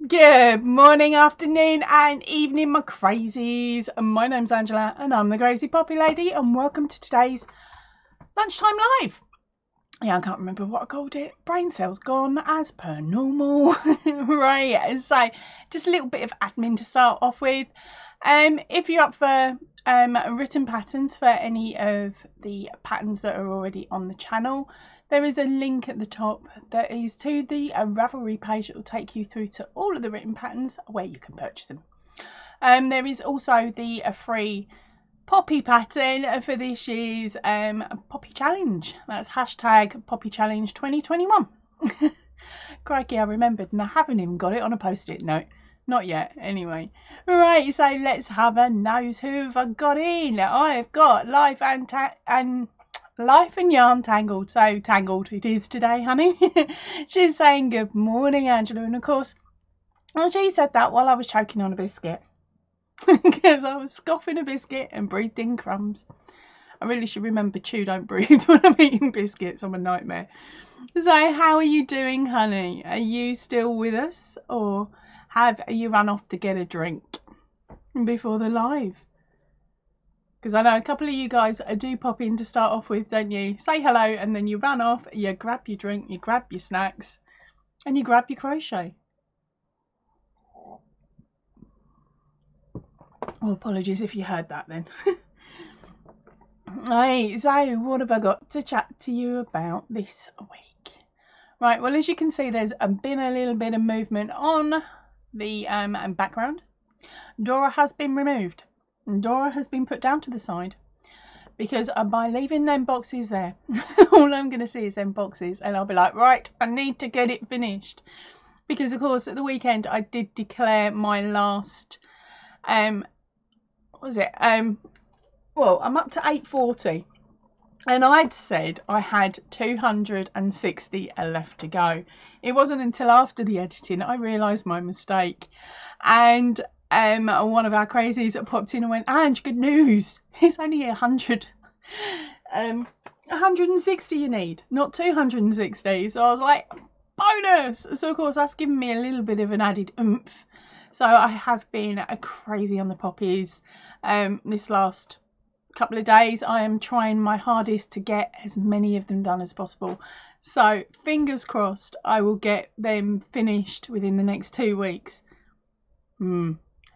Good morning, afternoon and evening, my crazies. My name's Angela and I'm the Crazy Poppy Lady, and welcome to today's Lunchtime Live. Yeah, I can't remember what I called it. Brain cells gone as per normal. Right, so just a little bit of admin to start off with. If you're up for written patterns for any of the patterns that are already on the channel, there is a link at the top that is to the Ravelry page that will take you through to all of the written patterns where you can purchase them. There is also the free Poppy pattern for this year's Poppy Challenge. That's hashtag Poppy Challenge 2021. Crikey, I remembered and I haven't even got it on a post-it note. Not yet, anyway. Right, so let's have a nose. Who have I got in? I've got Life and Yarn Tangled. So tangled it is today, honey. She's saying good morning, Angela. And of course, well, she said that while I was choking on a biscuit. Because I was scoffing a biscuit and breathed in crumbs. I really should remember chew, don't breathe when I'm eating biscuits. I'm a nightmare. So how are you doing, honey? Are you still with us? Or have you run off to get a drink before the live? Because I know a couple of you guys do pop in to start off with, don't you? Say hello and then you run off, you grab your drink, you grab your snacks and you grab your crochet. Oh, apologies if you heard that then. Right, so what have I got to chat to you about this week? Right, well, as you can see, there's been a little bit of movement on the background. Dora has been removed. Dora has been put down to the side because by leaving them boxes there, all I'm going to see is them boxes, and I'll be like, right, I need to get it finished. Because, of course, at the weekend, I did declare my last... well, I'm up to 840, and I'd said I had 260 left to go. It wasn't until after the editing I realised my mistake, and one of our crazies popped in and went, Ange, good news, it's only 160 you need, not 260. So I was like, bonus. So of course that's given me a little bit of an added oomph. So I have been crazy on the poppies this last couple of days. I am trying my hardest to get as many of them done as possible. So fingers crossed I will get them finished within the next 2 weeks.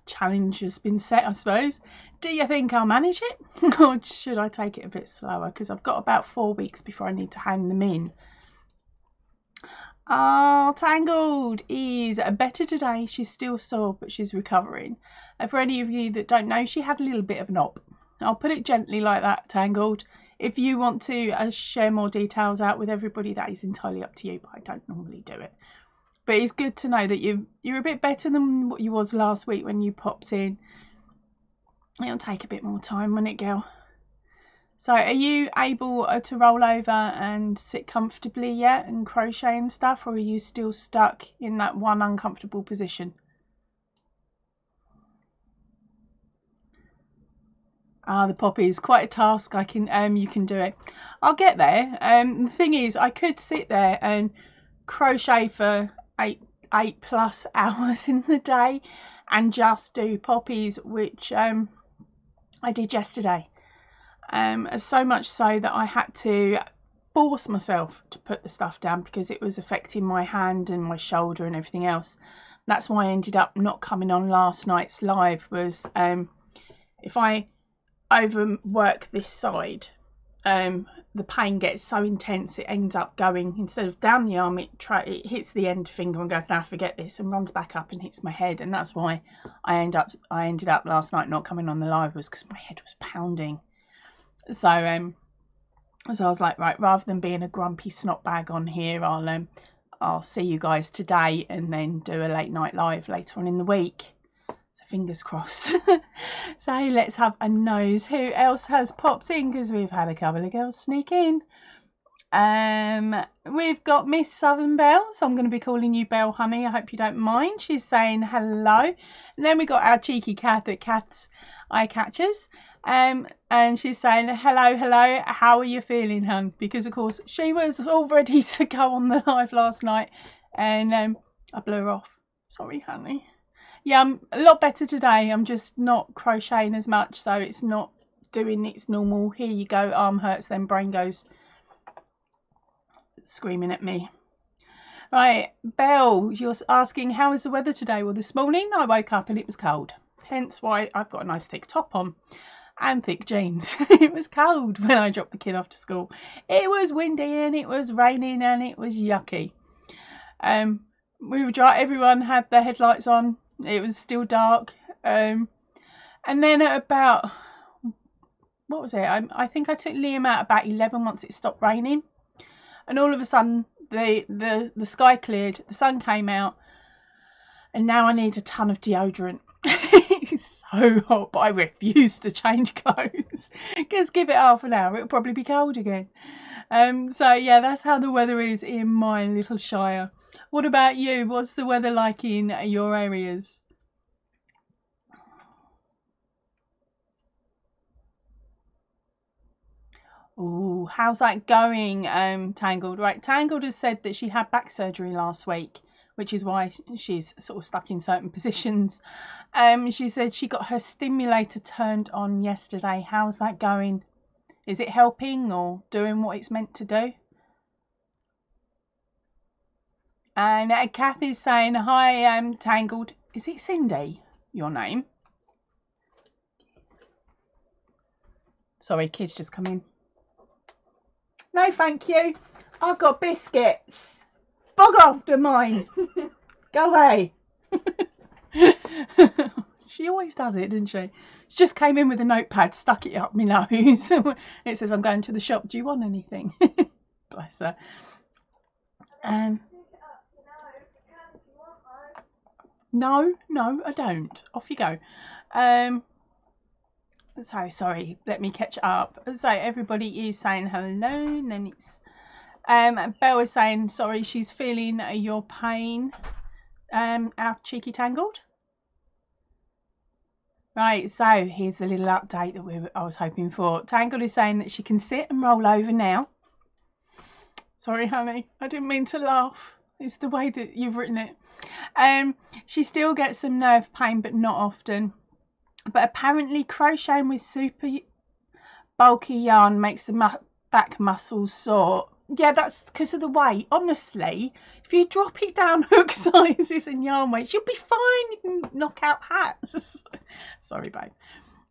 Challenge has been set, I suppose. Do you think I'll manage it? Or should I take it a bit slower? Because I've got about 4 weeks before I need to hand them in. Tangled is better today. She's still sore, but she's recovering. For any of you that don't know, she had a little bit of an op. I'll put it gently like that, Tangled. If you want to share more details out with everybody, that is entirely up to you, but I don't normally do it. But it's good to know that you're a bit better than what you was last week when you popped in. It'll take a bit more time, won't it, girl? So are you able to roll over and sit comfortably yet and crochet and stuff, or are you still stuck in that one uncomfortable position? The poppy is quite a task. You can do it. I'll get there. The thing is, I could sit there and crochet for 8+ hours in the day and just do poppies, which I did yesterday. So much so that I had to force myself to put the stuff down because it was affecting my hand and my shoulder and everything else. That's why I ended up not coming on last night's live. Was if I overwork this side, the pain gets so intense it ends up going, instead of down the arm, it hits the end finger and goes, nah, forget this, and runs back up and hits my head. And that's why I ended up last night not coming on the live, was because my head was pounding. So I was like, right, rather than being a grumpy snot bag on here, I'll see you guys today and then do a late night live later on in the week. So fingers crossed. So let's have a nose. Who else has popped in? Because we've had a couple of girls sneak in. We've got Miss Southern Belle, so I'm going to be calling you Belle, honey. I hope you don't mind. She's saying hello. And then we got our cheeky cat that Cat's eye catchers. And she's saying hello, how are you feeling, hun? Because of course she was all ready to go on the live last night, and I blew her off. Sorry, honey. Yeah, I'm a lot better today. I'm just not crocheting as much, so it's not doing its normal, here you go, arm hurts, then brain goes screaming at me. Right, Belle, you're asking, how is the weather today? Well, this morning I woke up and it was cold. Hence why I've got a nice thick top on and thick jeans. It was cold when I dropped the kid off to school. It was windy and it was raining and it was yucky. We were dry. Everyone had their headlights on. It was still dark. And then at about, what was it? I think I took Liam out about 11 once it stopped raining. And all of a sudden, the sky cleared, the sun came out, and now I need a ton of deodorant. It's so hot, but I refuse to change clothes. Just give it half an hour, it'll probably be cold again. So yeah, that's how the weather is in my little shire. What about you? What's the weather like in your areas? Oh, how's that going, Tangled? Right, Tangled has said that she had back surgery last week, which is why she's sort of stuck in certain positions. She said she got her stimulator turned on yesterday. How's that going? Is it helping or doing what it's meant to do? And Kathy's saying, hi, Tangled. Is it Cindy, your name? Sorry, kids just come in. No, thank you. I've got biscuits. Bog off to mine. Go away. She always does it, doesn't she? She just came in with a notepad, stuck it up my nose. It says, I'm going to the shop. Do you want anything? Bless her. No, I don't. Off you go. So sorry, let me catch up. So everybody is saying hello, and then it's Belle is saying sorry, she's feeling your pain. Our cheeky Tangled. Right, so here's the little update that I was hoping for. Tangled is saying that she can sit and roll over now. Sorry, honey, I didn't mean to laugh. It's the way that you've written it. She still gets some nerve pain, but not often. But apparently crocheting with super bulky yarn makes the back muscles sore. Yeah, that's because of the weight. Honestly, if you drop it down hook sizes and yarn weights, you'll be fine. You can knock out hats. Sorry, babe.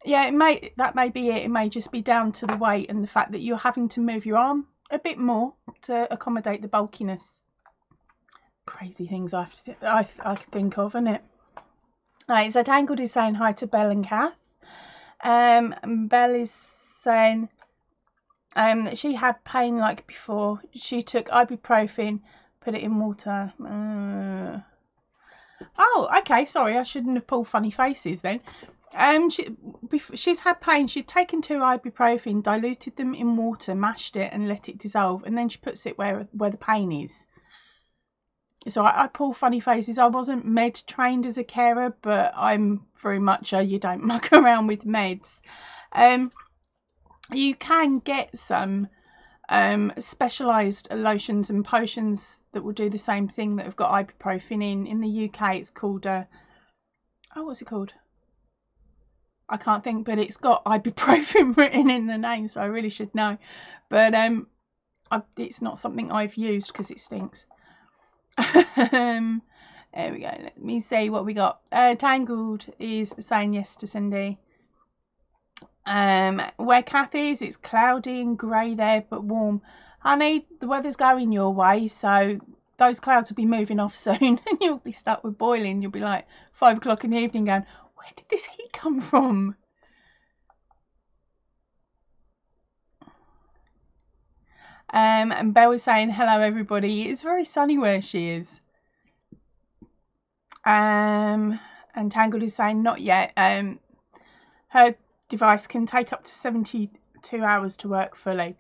Yeah, that may be it. It may just be down to the weight and the fact that you're having to move your arm a bit more to accommodate the bulkiness. Crazy things I can think of, isn't it? Right, so Tangled is saying hi to Belle and Kath. Belle is saying that she had pain like before. She took ibuprofen, put it in water. Oh, okay, sorry, I shouldn't have pulled funny faces then. She's had pain. She'd taken 2 ibuprofen, diluted them in water, mashed it and let it dissolve, and then she puts it where the pain is. So I pull funny faces. I wasn't med trained as a carer, but I'm very much a you don't muck around with meds. You can get some specialised lotions and potions that will do the same thing that have got ibuprofen in. In the UK, it's called what's it called? I can't think, but it's got ibuprofen written in the name, so I really should know. But it's not something I've used because it stinks. There we go. Let me see what we got. Tangled is saying yes to Cindy. Where Kath is, it's cloudy and grey there, but warm. Honey, the weather's going your way, so those clouds will be moving off soon, and you'll be stuck with boiling. You'll be like 5 o'clock in the evening going, where did this heat come from? And Belle was saying hello everybody. It's very sunny where she is. And Tangled is saying not yet. Her device can take up to 72 hours to work fully.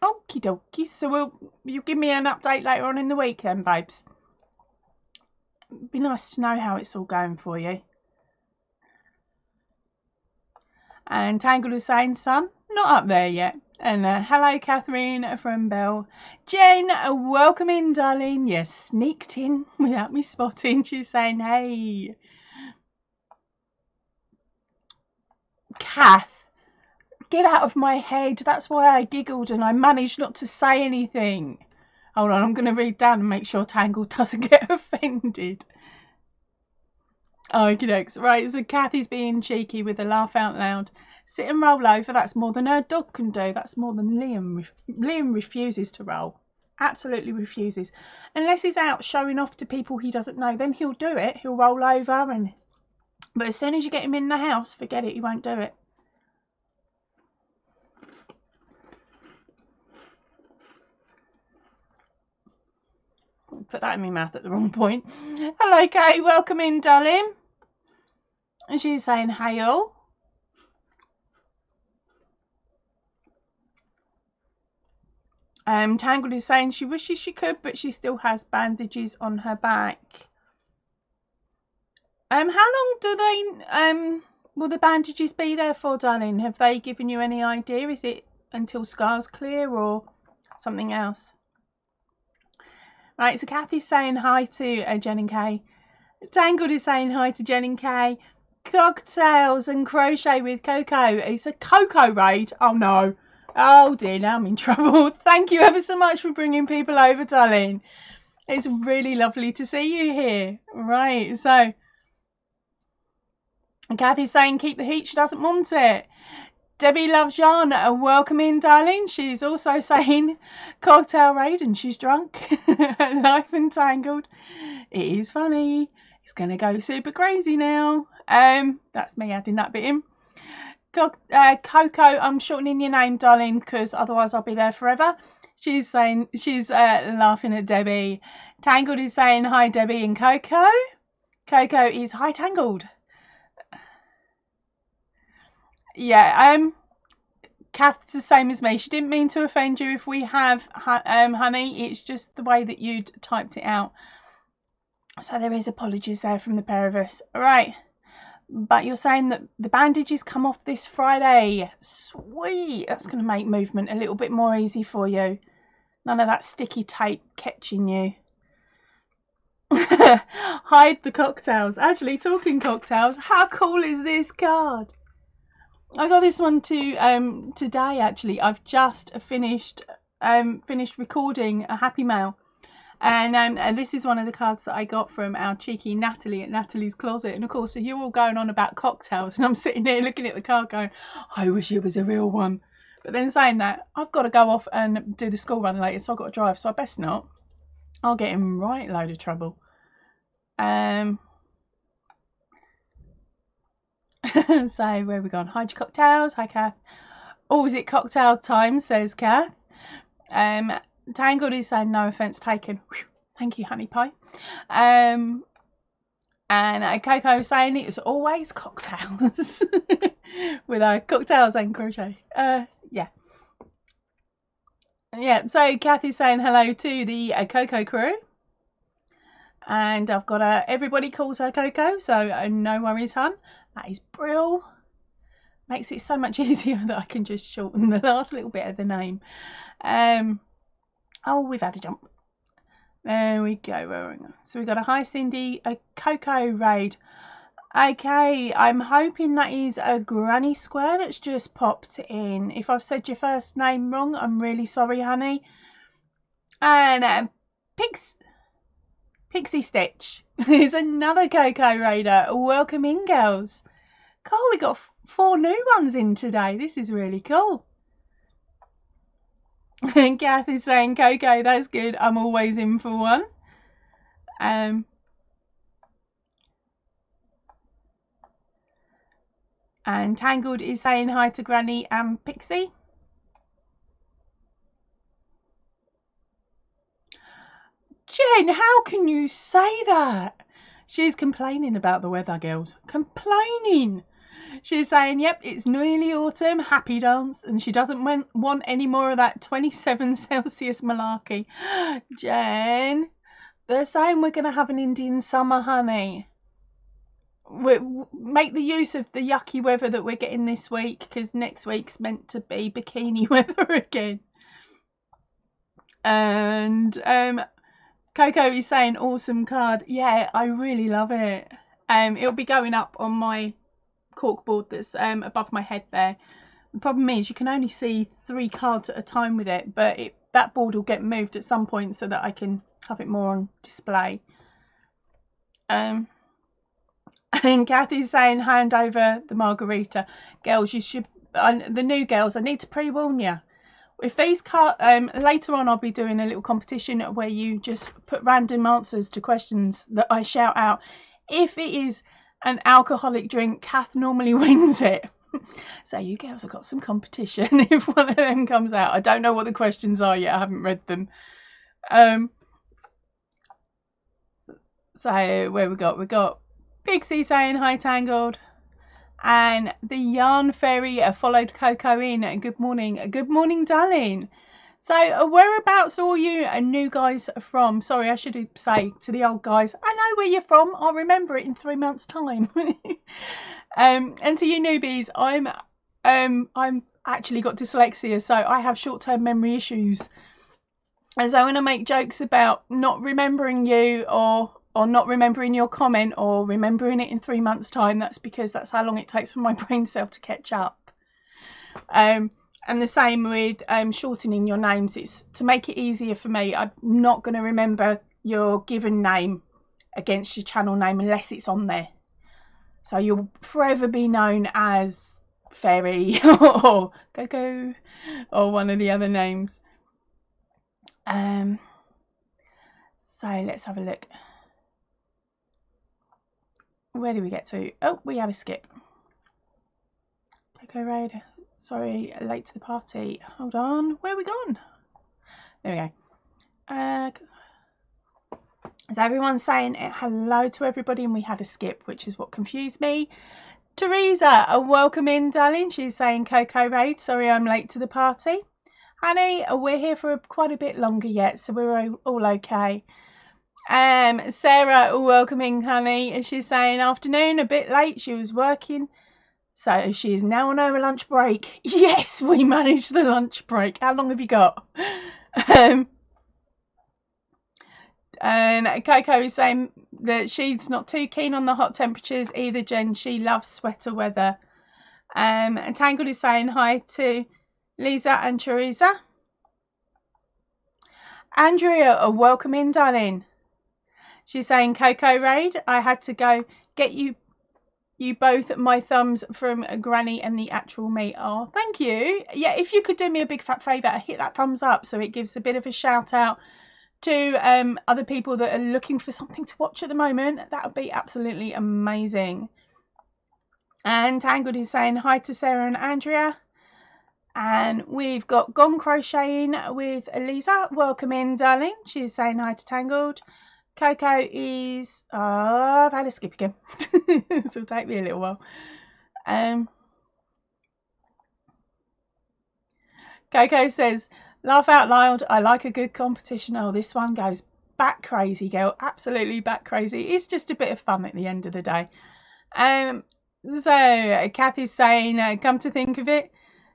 Okie dokie. So you'll give me an update later on in the week then, babes. It'd be nice to know how it's all going for you. And Tangled is saying, son, not up there yet. And hello, Catherine from Bell. Jen, welcome in, darling. Yes, sneaked in without me spotting. She's saying, hey. Kath, get out of my head. That's why I giggled and I managed not to say anything. Hold on, I'm going to read down and make sure Tangled doesn't get offended. Okie dokes. Right, so Kathy's being cheeky with a laugh out loud. Sit and roll over. That's more than her dog can do. That's more than Liam. Liam refuses to roll. Absolutely refuses. Unless he's out showing off to people he doesn't know, then he'll do it. He'll roll over. But as soon as you get him in the house, forget it. He won't do it. Put that in my mouth at the wrong point. Hello, Kay. Welcome in, darling. And she's saying, hey, all. Tangled is saying she wishes she could, but she still has bandages on her back. How long do they, will the bandages be there for, darling? Have they given you any idea? Is it until scars clear or something else? Right, so Kathy's saying hi to Jen and Kay. Tangled is saying hi to Jen and Kay. Cocktails and crochet with Coco. It's a Coco raid. Oh no. Oh dear, now I'm in trouble. Thank you ever so much for bringing people over, darling. It's really lovely to see you here. Right, so Kathy's saying keep the heat. She doesn't want it. Debbie loves yarn. Welcome in, darling. She's also saying cocktail raid and she's drunk. Life Entangled. It is funny. It's going to go super crazy now. That's me adding that bit in. Coco, I'm shortening your name, darling, because otherwise I'll be there forever. She's saying, she's laughing at Debbie. Tangled is saying hi, Debbie and Coco. Coco is hi, Tangled. Yeah, Kath's the same as me. She didn't mean to offend you if we have, honey. It's just the way that you'd typed it out. So there is apologies there from the pair of us. All right. But you're saying that the bandages come off this Friday. Sweet. That's going to make movement a little bit more easy for you. None of that sticky tape catching you. Hide the cocktails. Actually, talking cocktails, how cool is this card? I got this one today, actually. I've just finished recording a Happy Mail. And this is one of the cards that I got from our cheeky Natalie at Natalie's Closet. And of course, so you're all going on about cocktails. And I'm sitting there looking at the card going, I wish it was a real one. But then saying that, I've got to go off and do the school run later. So I've got to drive. So I best not. I'll get in right load of trouble. So where have we gone? Hide your cocktails. Hi, Kath. Oh, is it cocktail time? Says Kath. Tangled is saying no offence taken. Whew. Thank you, honey pie. And Coco saying it's always cocktails. With cocktails and crochet. Yeah. Yeah, so Kathy's saying hello to the Coco crew. And I've got everybody calls her Coco, so no worries, hun. That is brill. Makes it so much easier that I can just shorten the last little bit of the name. Oh, we've had a jump. There we go. So we got a hi Cindy, a Coco raid. Okay, I'm hoping that is a Granny Square that's just popped in. If I've said your first name wrong, I'm really sorry, honey. And Pixie Stitch is another Coco raider. Welcome in, girls. Cool, we got 4 new ones in today. This is really cool. And Kath is saying, Coco, that's good. I'm always in for one. And Tangled is saying hi to Granny and Pixie. Jen, how can you say that? She's complaining about the weather, girls. Complaining. She's saying, yep, it's nearly autumn, happy dance, and she doesn't want any more of that 27 Celsius malarkey. Jen, they're saying we're going to have an Indian summer, honey. make the use of the yucky weather that we're getting this week, because next week's meant to be bikini weather again. And Coco is saying awesome card. Yeah, I really love it. It'll be going up on my corkboard that's above my head there. The problem is you can only see 3 cards at a time with it, but that board will get moved at some point so that I can have it more on display. And Kathy's saying hand over the margarita. Girls, you should, the new girls, I need to pre-warn you. If these cards, later on I'll be doing a little competition where you just put random answers to questions that I shout out. If it is an alcoholic drink, Kath normally wins it. So you girls have got some competition if one of them comes out. I don't know what the questions are yet. I haven't read them. So where we got Big C saying hi Tangled, and the Yarn Fairy followed Coco in. Good morning darling. So whereabouts are all you new guys from? Sorry, I should say to the old guys, I know where you're from, I'll remember it in 3 months time. And to you newbies, I'm actually got dyslexia, so I have short-term memory issues, and so when I make jokes about not remembering you or not remembering your comment or remembering it in 3 months time, that's because that's how long it takes for my brain cell to catch up. And the same with shortening your names. It's to make it easier for me. I'm not going to remember your given name against your channel name unless it's on there. So you'll forever be known as Fairy or Coco or one of the other names. So let's have a look. Where did we get to? Oh, we had a skip. Coco Raid. Sorry, late to the party. Hold on. Where are we gone? There we go. So everyone's saying hello to everybody, and we had a skip, which is what confused me. Teresa, welcome in, darling. She's saying Coco Raid. Sorry, I'm late to the party. Honey, we're here for quite a bit longer yet, so we're all okay. Sarah, welcome in, honey. She's saying afternoon, a bit late. She was working. So she is now on her lunch break. Yes, we managed the lunch break. How long have you got? And Coco is saying that she's not too keen on the hot temperatures either, Jen. She loves sweater weather. And Tangled is saying hi to Lisa and Teresa. Andrea, welcome in, darling. She's saying Coco Raid. I had to go get you both my thumbs from Granny and the actual me. Oh, thank you. Yeah, if you could do me a big fat favour, hit that thumbs up so it gives a bit of a shout out to other people that are looking for something to watch at the moment. That would be absolutely amazing. And Tangled is saying hi to Sarah and Andrea. And we've got Gone Crocheting with Elisa. Welcome in, darling. She's saying hi to Tangled. Coco is... Oh, I've had a skip again. So it'll take me a little while. Coco says, laugh out loud. I like a good competition. Oh, this one goes bat crazy, girl. Absolutely bat crazy. It's just a bit of fun at the end of the day. So Kathy's saying, come to think of it,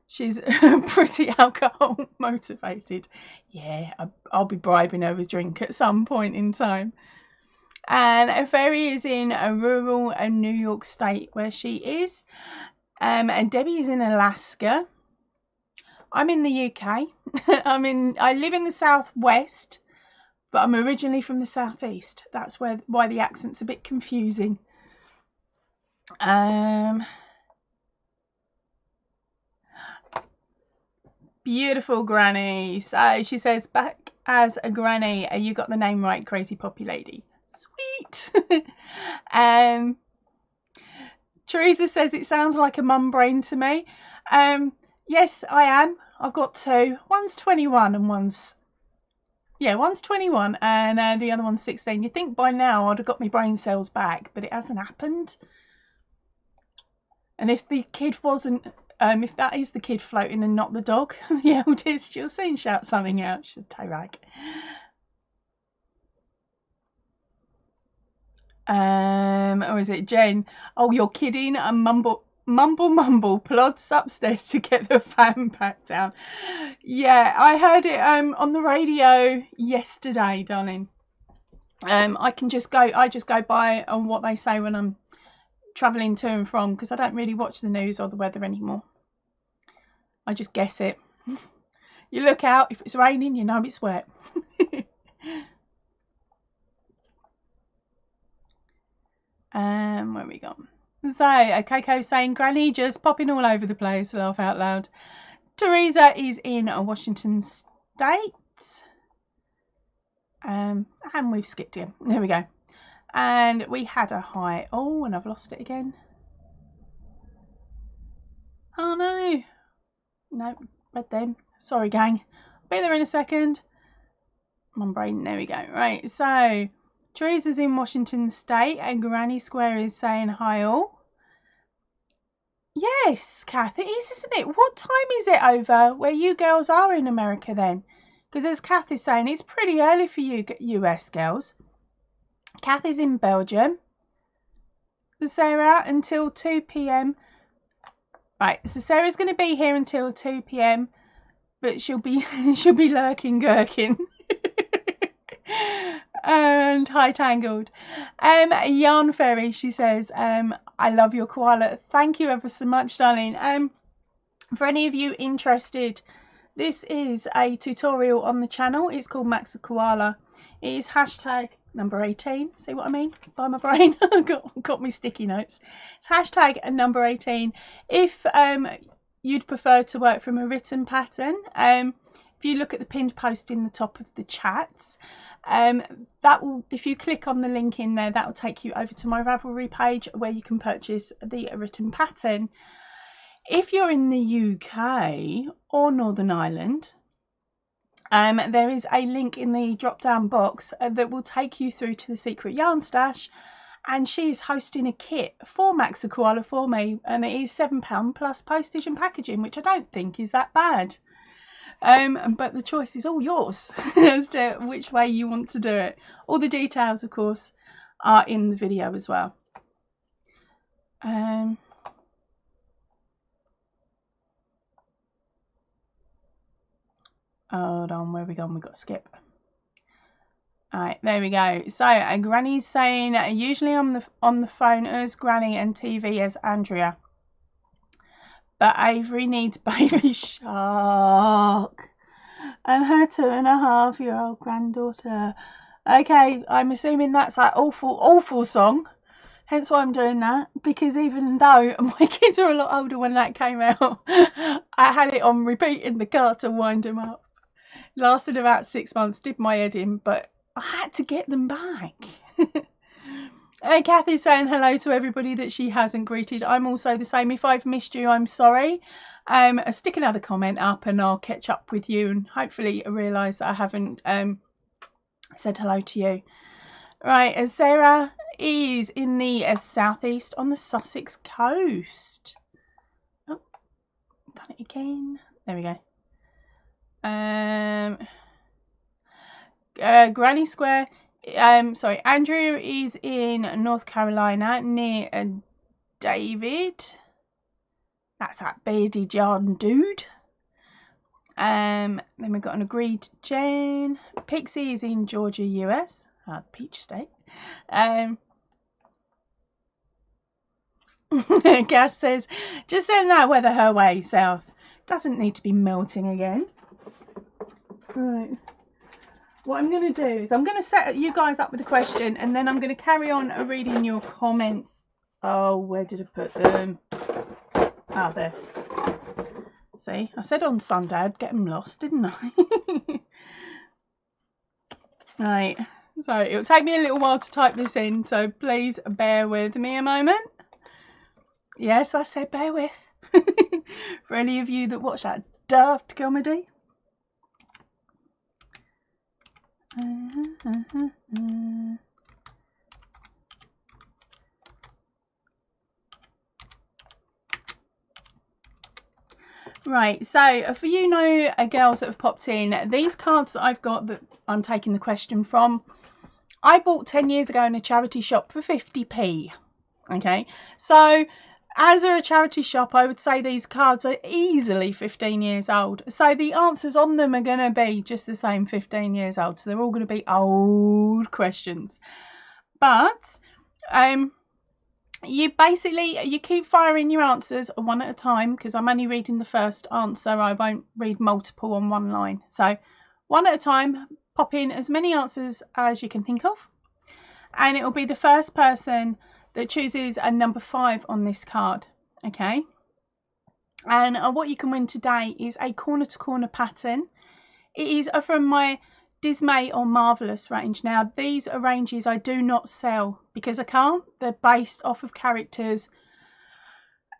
she's pretty alcohol motivated. Yeah, I'll be bribing her with drink at some point in time. And Fairy is in a rural New York state where she is. And Debbie is in Alaska. I'm in the UK. I live in the southwest, but I'm originally from the southeast. That's why the accent's a bit confusing. Beautiful Granny. So she says, back as a granny. You got the name right, Crazy Poppy Lady. Sweet. Teresa says it sounds like a mum brain to me. Yes, I am. I've got 2. One's 21 and one's 21 and the other one's 16. You'd think by now I'd have got my brain cells back, but it hasn't happened. And if the kid wasn't, if that is the kid floating and not the dog, the eldest, you'll soon shout something out. Should toe rag. Or is it Jen? Oh, you're kidding. A mumble plods upstairs to get the fan back down. Yeah, I heard it on the radio yesterday, darling. I just go by on what they say when I'm travelling to and from, because I don't really watch the news or the weather anymore. I just guess it. You look out, if it's raining, you know it's wet. Where we gone? So, Coco saying, Granny just popping all over the place, laugh out loud. Teresa is in Washington State. And we've skipped him. There we go. And we had a high. Oh, and I've lost it again. Oh no. No, read them. Sorry, gang. I'll be there in a second. My brain. There we go. Right, so Teresa's in Washington State and Granny Square is saying hi all. Yes, Kath, it is, isn't it? What time is it over where you girls are in America then? Because as Kath is saying, it's pretty early for you US girls. Kath is in Belgium. Sarah until 2 p.m. Right, so Sarah's going to be here until 2 p.m. but she'll be lurking gherkin. And hi Tangled. Yarn Fairy, she says, I love your koala. Thank you ever so much, darling. For any of you interested, this is a tutorial on the channel. It's called Max the Koala. It is hashtag number 18. See what I mean by my brain? got me sticky notes. It's hashtag number 18. If you'd prefer to work from a written pattern, if you look at the pinned post in the top of the chats, that will, if you click on the link in there, that will take you over to my Ravelry page where you can purchase the written pattern. If you're in the UK or Northern Ireland, there is a link in the drop down box that will take you through to the secret yarn stash, and she is hosting a kit for Max the Koala for me, and it is £7 plus postage and packaging, which I don't think is that bad. But the choice is all yours as to which way you want to do it. All the details, of course, are in the video as well. Hold on, where have we gone? We've got to skip. Alright, there we go. So, Granny's saying, usually on the phone as Granny and TV as Andrea. But Avery needs Baby Shark and her 2.5-year-old granddaughter. Okay, I'm assuming that's that awful song. Hence why I'm doing that, because even though my kids are a lot older when that came out, I had it on repeat in the car to wind them up. Lasted about 6 months, did my head in, but I had to get them back. And Kathy's saying hello to everybody that she hasn't greeted. I'm also the same. If I've missed you, I'm sorry. Stick another comment up and I'll catch up with you and hopefully realise that I haven't said hello to you. Right, Sarah is in the southeast on the Sussex coast. Oh, done it again. There we go. Granny Square. Sorry, Andrew is in North Carolina near David. That's that bearded yarn dude. Then we've got an agreed Jane. Pixie is in Georgia, US. Peach State. Gas says, just send that weather her way south. Doesn't need to be melting again. Right. What I'm going to do is I'm going to set you guys up with a question and then I'm going to carry on reading your comments. Oh, where did I put them? Ah, there. See, I said on Sunday I'd get them lost, didn't I? Right, so it'll take me a little while to type this in, so please bear with me a moment. Yes, I said bear with. For any of you that watch that daft comedy. Right, so for you girls that have popped in, these cards that I've got that I'm taking the question from I bought 10 years ago in a charity shop for 50p. Okay, so as a charity shop, I would say these cards are easily 15 years old. So the answers on them are going to be just the same 15 years old. So they're all going to be old questions. But you keep firing your answers one at a time, because I'm only reading the first answer. I won't read multiple on one line. So one at a time, pop in as many answers as you can think of. And it will be the first person that chooses a number 5 on this card. Okay. And what you can win today is a corner to corner pattern. It is from my Dismay or Marvellous range. Now, these are ranges I do not sell because I can't. They're based off of characters.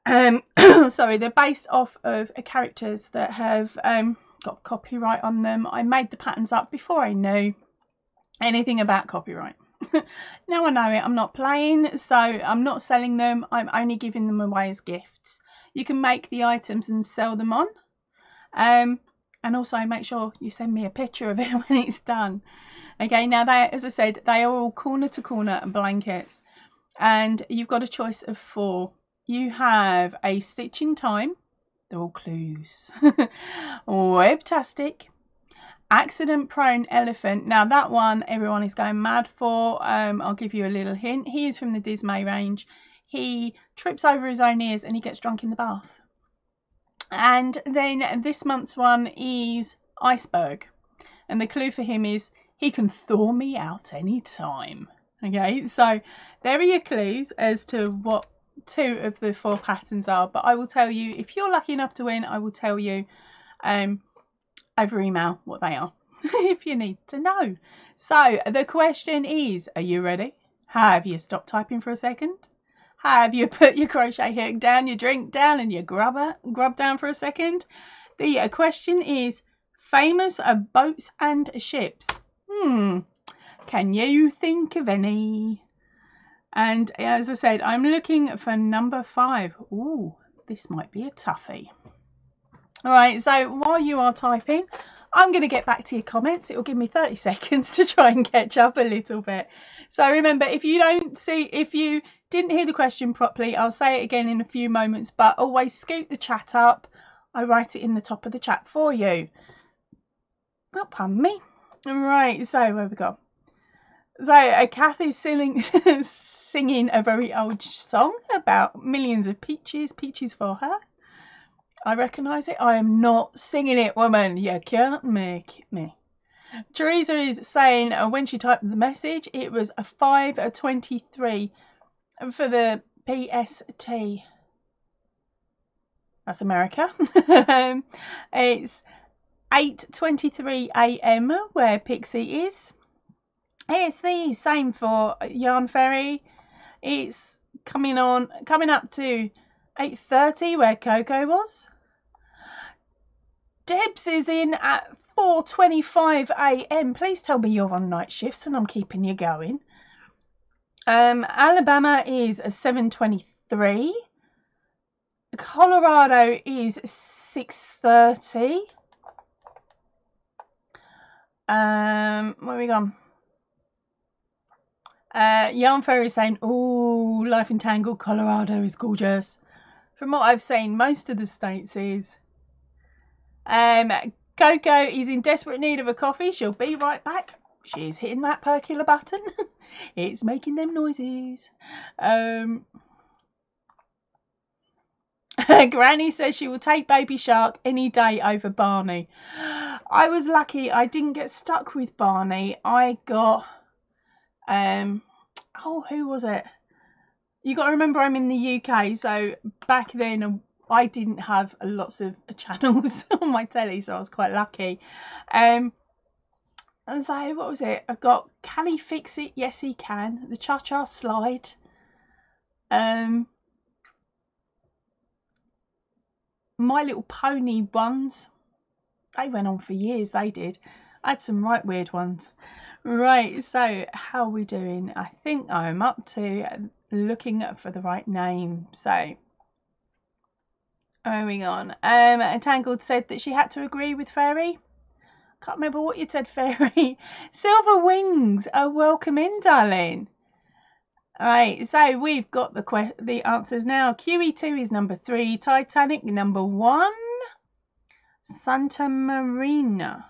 Sorry, they're based off of characters that have got copyright on them. I made the patterns up before I knew anything about copyright. Now I know it, I'm not playing, so I'm not selling them. I'm only giving them away as gifts. You can make the items and sell them on. And also make sure you send me a picture of it when it's done. Okay, now they, as I said, they are all corner to corner blankets. And you've got a choice of 4. You have a stitch in time. They're all clues. Webtastic. Accident prone elephant. Now that one everyone is going mad for. I'll give you a little hint. He is from the Dismay range. He trips over his own ears and he gets drunk in the bath. And then this month's one is iceberg. And the clue for him is he can thaw me out any time. Okay, so there are your clues as to what 2 of the 4 patterns are. But I will tell you, if you're lucky enough to win, I will tell you over email what they are if you need to know. So the question is, are you ready? Have you stopped typing for a second? Have you put your crochet hook down, your drink down, and your grub down for a second? The question is, famous boats and ships. Can you think of any? And as I said, I'm looking for number 5. Ooh, this might be a toughie. All right, so while you are typing, I'm going to get back to your comments. It will give me 30 seconds to try and catch up a little bit. So remember, if you didn't hear the question properly, I'll say it again in a few moments, but always scoot the chat up. I write it in the top of the chat for you. Well, pardon me. All right, so where we go? So Kath is singing a very old song about millions of peaches for her. I recognise it. I am not singing it, woman. You can't make me. Teresa is saying when she typed the message, it was a 5:23 for the PST. That's America. It's 8:23 AM where Pixie is. It's the same for Yarn Fairy. It's coming up to 8:30 where Coco was. Debs is in at 4:25 AM. Please tell me you're on night shifts and I'm keeping you going. Alabama is 7:23. Colorado is 6:30. Where are we gone? Yarn Fairy is saying, "Oh, Life Entangled, Colorado is gorgeous." From what I've seen, most of the states is. Coco is in desperate need of a coffee. She'll be right back. She's hitting that percolator button. It's making them noises. Granny says she will take Baby Shark any day over Barney. I was lucky I didn't get stuck with Barney. I got who was it? You got to remember I'm in the UK, so back then I didn't have lots of channels on my telly, so I was quite lucky. And so what was it? I got Can He Fix It? Yes He Can. The Cha-Cha Slide. My Little Pony ones. They went on for years, they did. I had some right weird ones. Right, so how are we doing? I think I'm up to looking for the right name. So moving on. Tangled said that she had to agree with Fairy. Can't remember what you said, Fairy. Silver Wings. Oh, welcome in, darling. All right, so we've got the answers now. QE2 is number 3. Titanic, number 1. Santa Marina.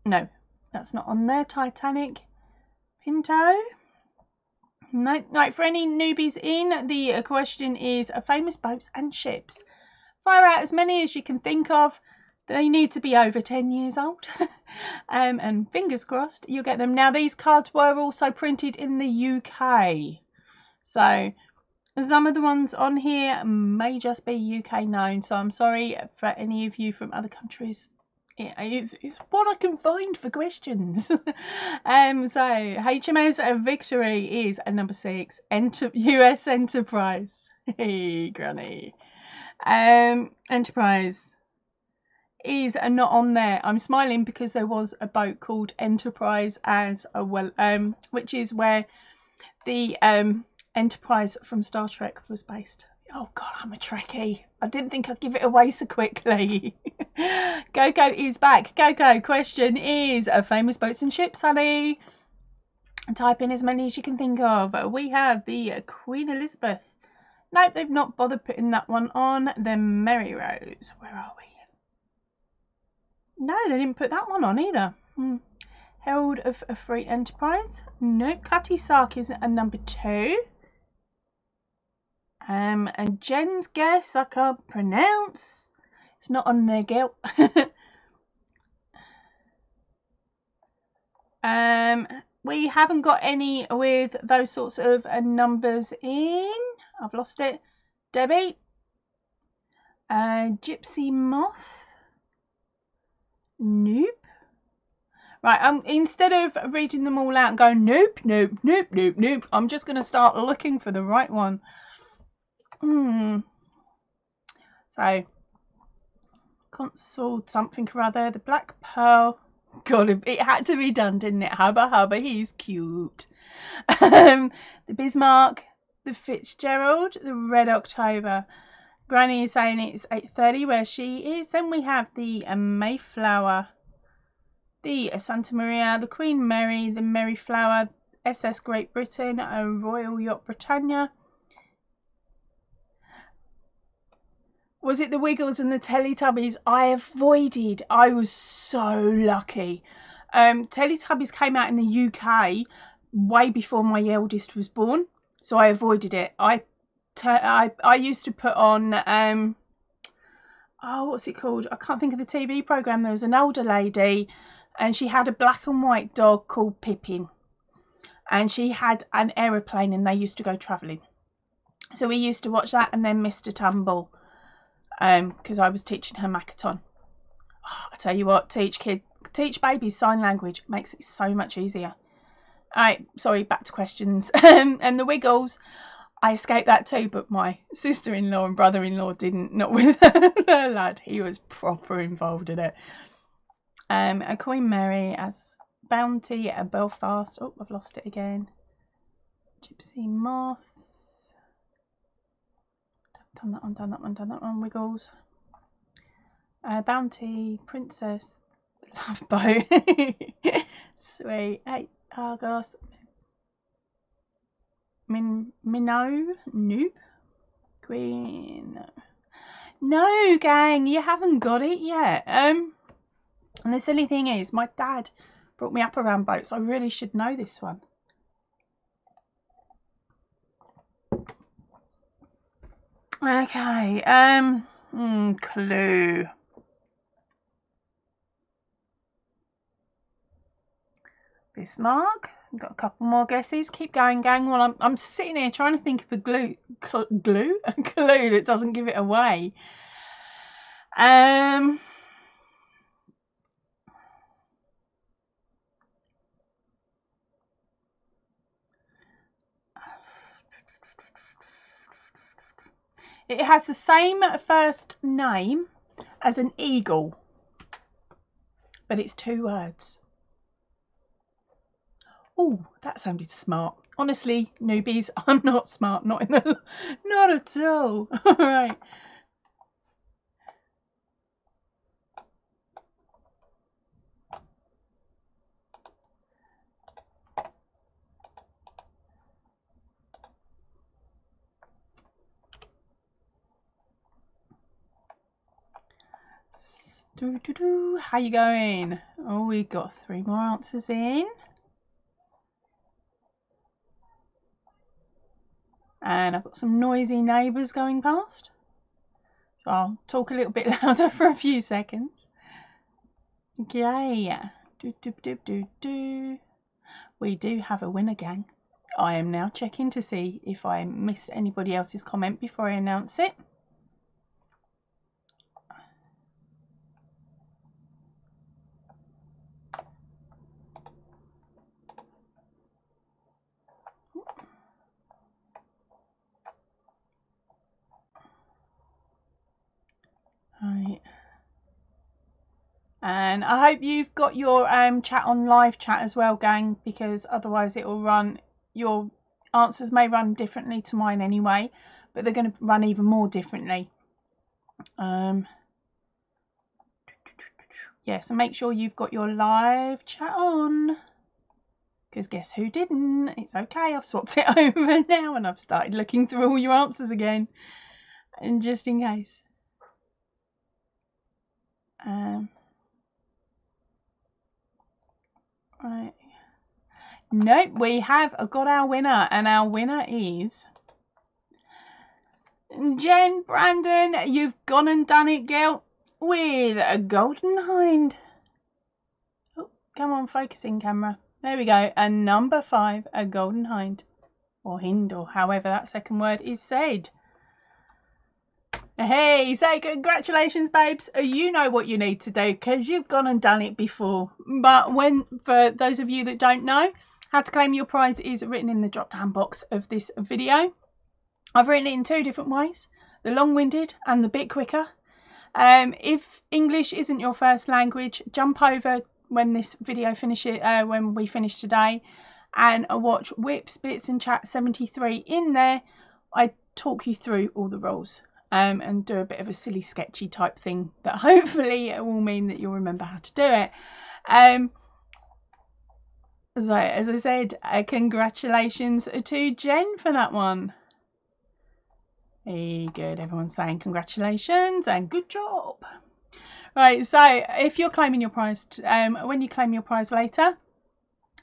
No, that's not on there. Titanic. Pinto. No, right, for any newbies in, the question is famous boats and ships. Fire out as many as you can think of. They need to be over 10 years old. And fingers crossed you'll get them. Now, these cards were also printed in the UK. So some of the ones on here may just be UK known. So I'm sorry for any of you from other countries. It's what I can find for questions. So HMS Victory is at number 6. US Enterprise. Hey, Granny. Enterprise is not on there. I'm smiling because there was a boat called Enterprise as well, which is where the Enterprise from Star Trek was based. Oh God, I'm a Trekkie. I didn't think I'd give it away so quickly. Go is back. Go. Question is famous boats and ships, honey. Type in as many as you can think of. We have the Queen Elizabeth. Nope, they've not bothered putting that one on. The Mary Rose. Where are we? No, they didn't put that one on either. Herald of a Free Enterprise. Nope. Cutty Sark is at number 2. And Jen's guess I can't pronounce. It's not on there, girl. We haven't got any with those sorts of numbers in. I've lost it. Debbie. Gypsy Moth. Nope. Right, instead of reading them all out and going nope, I'm just going to start looking for the right one. So, Console something or other. The Black Pearl. God, it had to be done, didn't it? Hubba, he's cute. The Bismarck. The Fitzgerald. The Red October. Granny is saying it's 8:30 where she is. Then we have the Mayflower, the Santa Maria, the Queen Mary, the Merryflower, SS Great Britain, a Royal Yacht Britannia. Was it the Wiggles and the Teletubbies? I avoided. I was so lucky. Teletubbies came out in the UK way before my eldest was born, so I avoided it. I used to put on what's it called? I can't think of the TV program. There was an older lady, and she had a black and white dog called Pippin, and she had an aeroplane, and they used to go travelling. So we used to watch that, and then Mr. Tumble, because I was teaching her Makaton. I tell you what, teach babies sign language, makes it so much easier. All right, sorry, back to questions. And the Wiggles. I escaped that too, but my sister-in-law and brother-in-law didn't, not with her lad. He was proper involved in it. A Queen Mary as Bounty at Belfast. Oh, I've lost it again. Gypsy Moth. Done that one. Wiggles. Bounty, Princess, Love Boat. Sweet. 8, Argos. Minnow, nope. Queen, no, gang, you haven't got it yet. And the silly thing is, my dad brought me up around boats. I really should know this one. Okay, clue. Bismarck. I've got a couple more guesses. Keep going, gang. Well, I'm sitting here trying to think of a clue that doesn't give it away. It has the same first name as an eagle, but it's 2 words. Oh, that sounded smart. Honestly, newbies, I'm not smart. Not at all. All right. How you going? Oh, we got 3 more answers in. And I've got some noisy neighbours going past. So I'll talk a little bit louder for a few seconds. Okay. We do have a winner, gang. I am now checking to see if I missed anybody else's comment before I announce it. Right. And I hope you've got your chat on live chat as well, gang, because otherwise it will run, your answers may run differently to mine anyway, but they're going to run even more differently. Yeah, so make sure you've got your live chat on, because guess who didn't? It's okay, I've swapped it over now and I've started looking through all your answers again, and just in case. Right. Nope, we have got our winner, and our winner is Jen Brandon. You've gone and done it, girl, with a golden hind. Oh, come on, focusing camera. There we go. And number 5, a golden hind, or hind, or however that second word is said. Hey, so congratulations, babes. You know what you need to do because you've gone and done it before. But for those of you that don't know, how to claim your prize is written in the drop down box of this video. I've written it in 2 different ways, the long-winded and the bit quicker. If English isn't your first language, jump over when this video finishes, when we finish today, and watch Whips, Bits and Chat 73. In there, I talk you through all the rules. And do a bit of a silly sketchy type thing that hopefully will mean that you'll remember how to do it. So as I said, congratulations to Jen for that one. Hey, good, everyone's saying congratulations and good job. Right, so if you're claiming your prize, when you claim your prize later,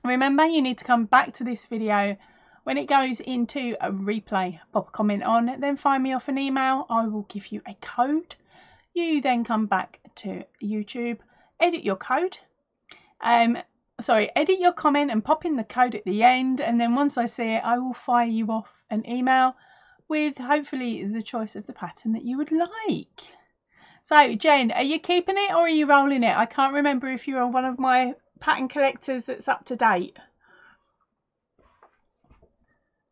remember you need to come back to this video. When it goes into a replay, pop a comment on, then find me off an email. I will give you a code. You then come back to YouTube, edit your code. Edit your comment and pop in the code at the end. And then once I see it, I will fire you off an email with hopefully the choice of the pattern that you would like. So Jen, are you keeping it or are you rolling it? I can't remember if you're one of my pattern collectors that's up to date.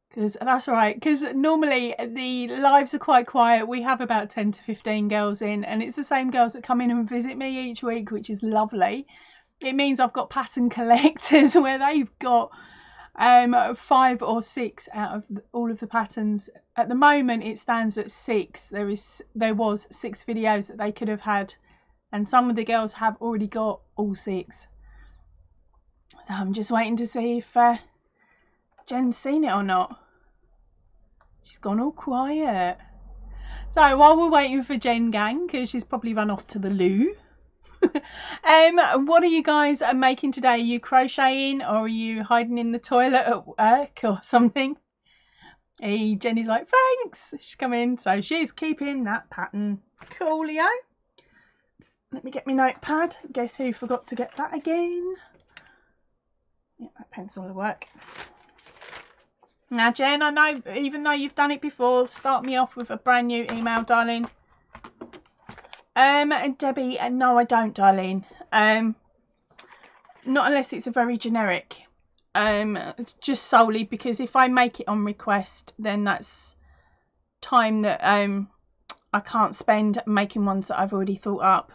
Because that's right, because normally the lives are quite quiet. We have about 10 to 15 girls in, and it's the same girls that come in and visit me each week, which is lovely. It means I've got pattern collectors where they've got 5 or 6 out of all of the patterns. At the moment it stands at 6. There was 6 videos that they could have had, and some of the girls have already got all 6. So I'm just waiting to see if Jen's seen it or not. She's gone all quiet. So while we're waiting for Jen, gang, because she's probably run off to the loo, what are you guys making today? Are you crocheting or are you hiding in the toilet at work or something? Hey, Jenny's like, thanks. She's come in, so she's keeping that pattern. Coolio. Let me get my notepad. Guess who forgot to get that again? Yeah, that pencil will work. Now, Jen, I know, even though you've done it before, start me off with a brand new email, darling. Debbie, no, I don't, darling. Not unless it's a very generic. It's just solely because if I make it on request, then that's time that I can't spend making ones that I've already thought up.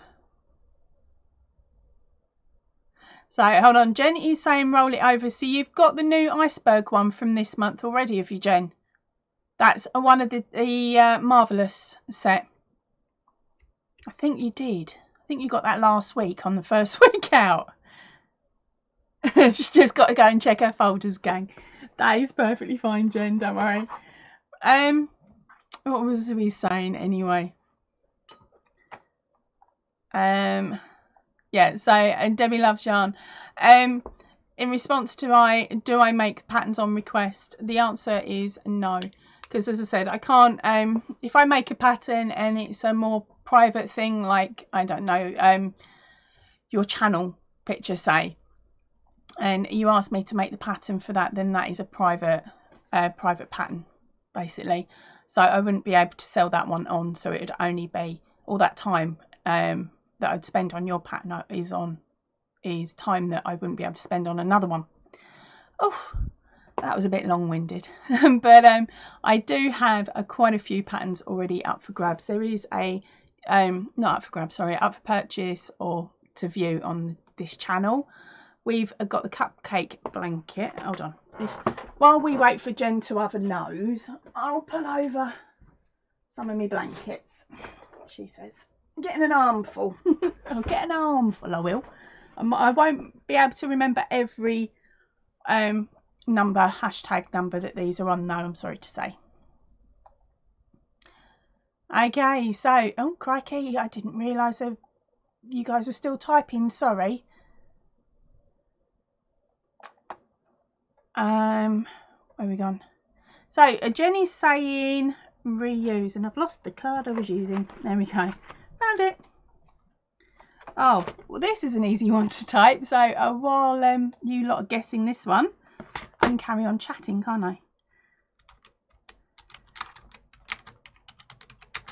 So hold on, Jen is saying roll it over. So you've got the new iceberg one from this month already, have you, Jen? That's one of the Marvellous set. I think you did. I think you got that last week on the first week out. She's just got to go and check her folders, gang. That is perfectly fine, Jen, don't worry. What was we saying anyway? Yeah, so Debbie loves yarn. In response to do I make patterns on request, the answer is no, because as I said, I can't, if I make a pattern and it's a more private thing, like, I don't know, your channel picture, say, and you ask me to make the pattern for that, then that is a private pattern, basically. So I wouldn't be able to sell that one on, so it would only be all that time that I'd spend on your pattern is time that I wouldn't be able to spend on another one. Oh, that was a bit long-winded. But I do have quite a few patterns already up for grabs. There is a not up for grabs, sorry, up for purchase or to view on this channel. We've got the Cupcake Blanket. Hold on. While we wait for Jen to oven those, I'll pull over some of my blankets. She says, I'm getting an armful. I'll get an armful, I will. I won't be able to remember every hashtag number that these are on, though, I'm sorry to say. Okay, so, oh crikey, I didn't realise that you guys were still typing, sorry. Where are we gone? So Jenny's saying reuse, and I've lost the card I was using. There we go. Found it. Oh, well, this is an easy one to type. So while you lot are guessing this one, I can carry on chatting, can't I?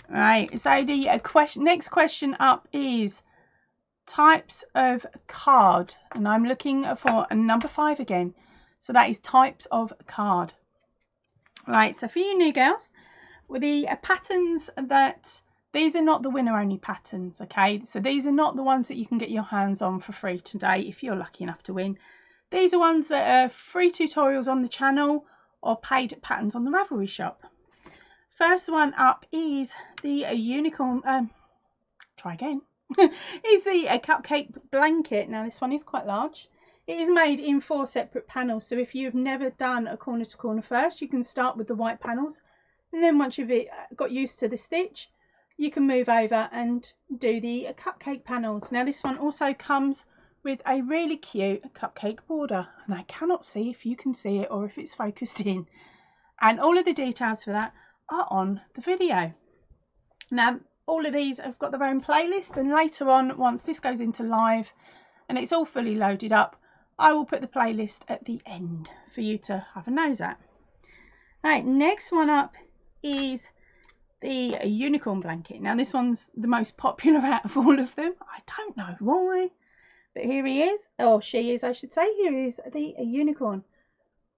Right. So the next question up is types of card, and I'm looking for a number 5 again. So that is types of card. Right, so for you new girls, with the patterns that, these are not the winner only patterns, okay? So these are not the ones that you can get your hands on for free today if you're lucky enough to win. These are ones that are free tutorials on the channel or paid patterns on the Ravelry shop. First one up is the unicorn, try again, is the Cupcake Blanket. Now this one is quite large. It is made in 4 separate panels, so if you've never done a corner to corner first, you can start with the white panels, and then once you've got used to the stitch, you can move over and do the cupcake panels. Now this one also comes with a really cute cupcake border, and I cannot see if you can see it or if it's focused in, and all of the details for that are on the video. Now all of these have got their own playlist, and later on, once this goes into live and it's all fully loaded up, I will put the playlist at the end for you to have a nose at. Right, next one up is the unicorn blanket. Now this one's the most popular out of all of them. I don't know why, but here he is, or she is I should say. Here is the unicorn.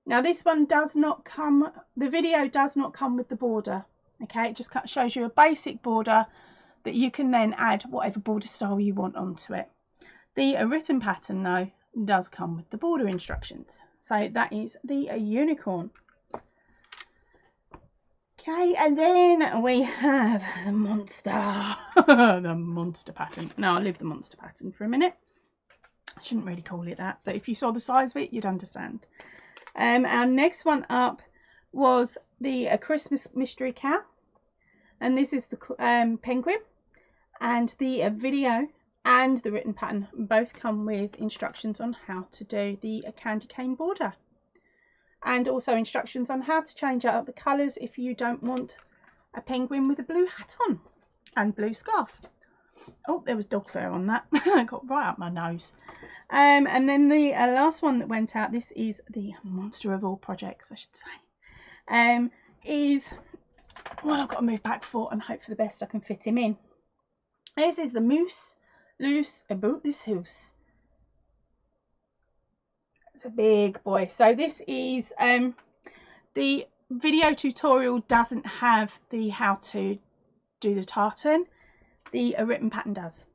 Now this one does not come, the video does not come with the border, okay? It just shows you a basic border that you can then add whatever border style you want onto it. The written pattern though does come with the border instructions. So that is the unicorn. Okay, and then we have the monster. The monster pattern. Now I'll leave the monster pattern for a minute. I shouldn't really call it that, but if you saw the size of it, you'd understand. Our next one up was the Christmas mystery cow, and this is the penguin, and the video and the written pattern both come with instructions on how to do the candy cane border, and also instructions on how to change out the colours if you don't want a penguin with a blue hat on and blue scarf. Oh, there was dog fur on that. I got right up my nose. And then the last one that went out, this is the monster of all projects, I should say, is one I've got to move back for and hope for the best I can fit him in. This is the moose loose about this house. It's a big boy. So this is the video tutorial doesn't have the how to do the tartan. The written pattern does.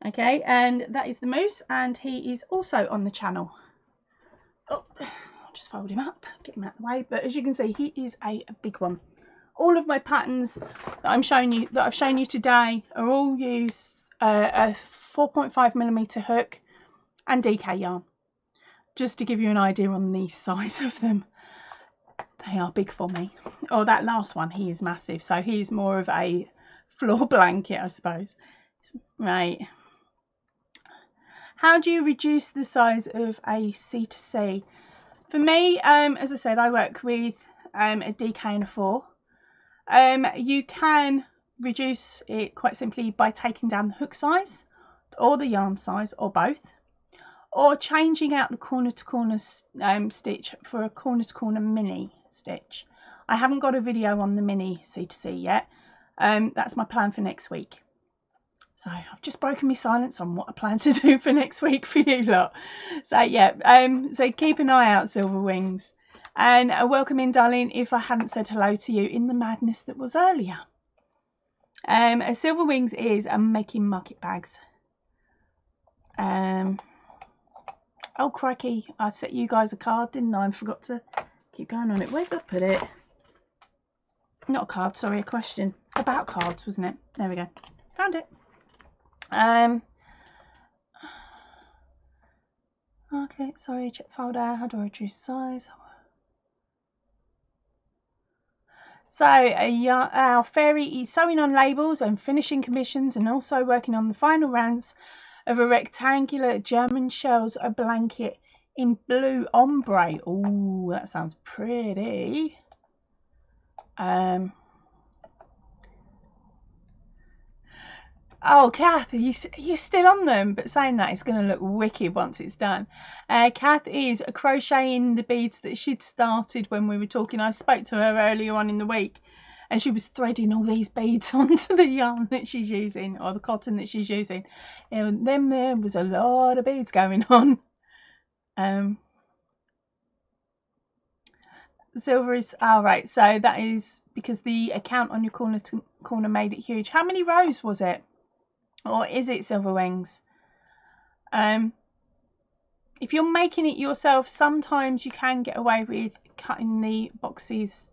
Okay, and that is the moose, and he is also on the channel. Oh, I'll just fold him up, get him out of the way. But as you can see, he is a big one. All of my patterns that I've shown you today are all used a 4.5mm hook and DK yarn, just to give you an idea on the size of them. They are big for me. Oh, that last one, he is massive, so he's more of a floor blanket, I suppose. Right. How do you reduce the size of a C2C? For me, as I said, I work with a DK and a 4. You can reduce it quite simply by taking down the hook size or the yarn size or both, or changing out the corner to corner stitch for a corner to corner mini stitch. I haven't got a video on the mini C2C yet. That's my plan for next week. So I've just broken my silence on what I plan to do for next week for you lot. So yeah, so keep an eye out, Silver Wings. And welcome in, darling, if I hadn't said hello to you in the madness that was earlier. Silver Wings is making market bags. Oh crikey, I set you guys a card, didn't I? I forgot to keep going on it. Where did I put it? Not a card, sorry, a question. About cards, wasn't it? There we go. Found it. Okay, sorry, check folder. How do I reduce size? So our fairy is sewing on labels and finishing commissions, and also working on the final rounds of a rectangular German shells blanket in blue ombre. Oh, that sounds pretty. Oh, Kath, you're still on them, but saying that, it's going to look wicked once it's done. Kath is crocheting the beads that she'd started when we were talking. I spoke to her earlier on in the week, and she was threading all these beads onto the yarn that she's using, or the cotton that she's using. And then there was a lot of beads going on. Silver is, oh right, so that is because the account on your corner to corner made it huge. How many rows was it? Or is it, Silver Wings? If you're making it yourself, sometimes you can get away with cutting the boxes,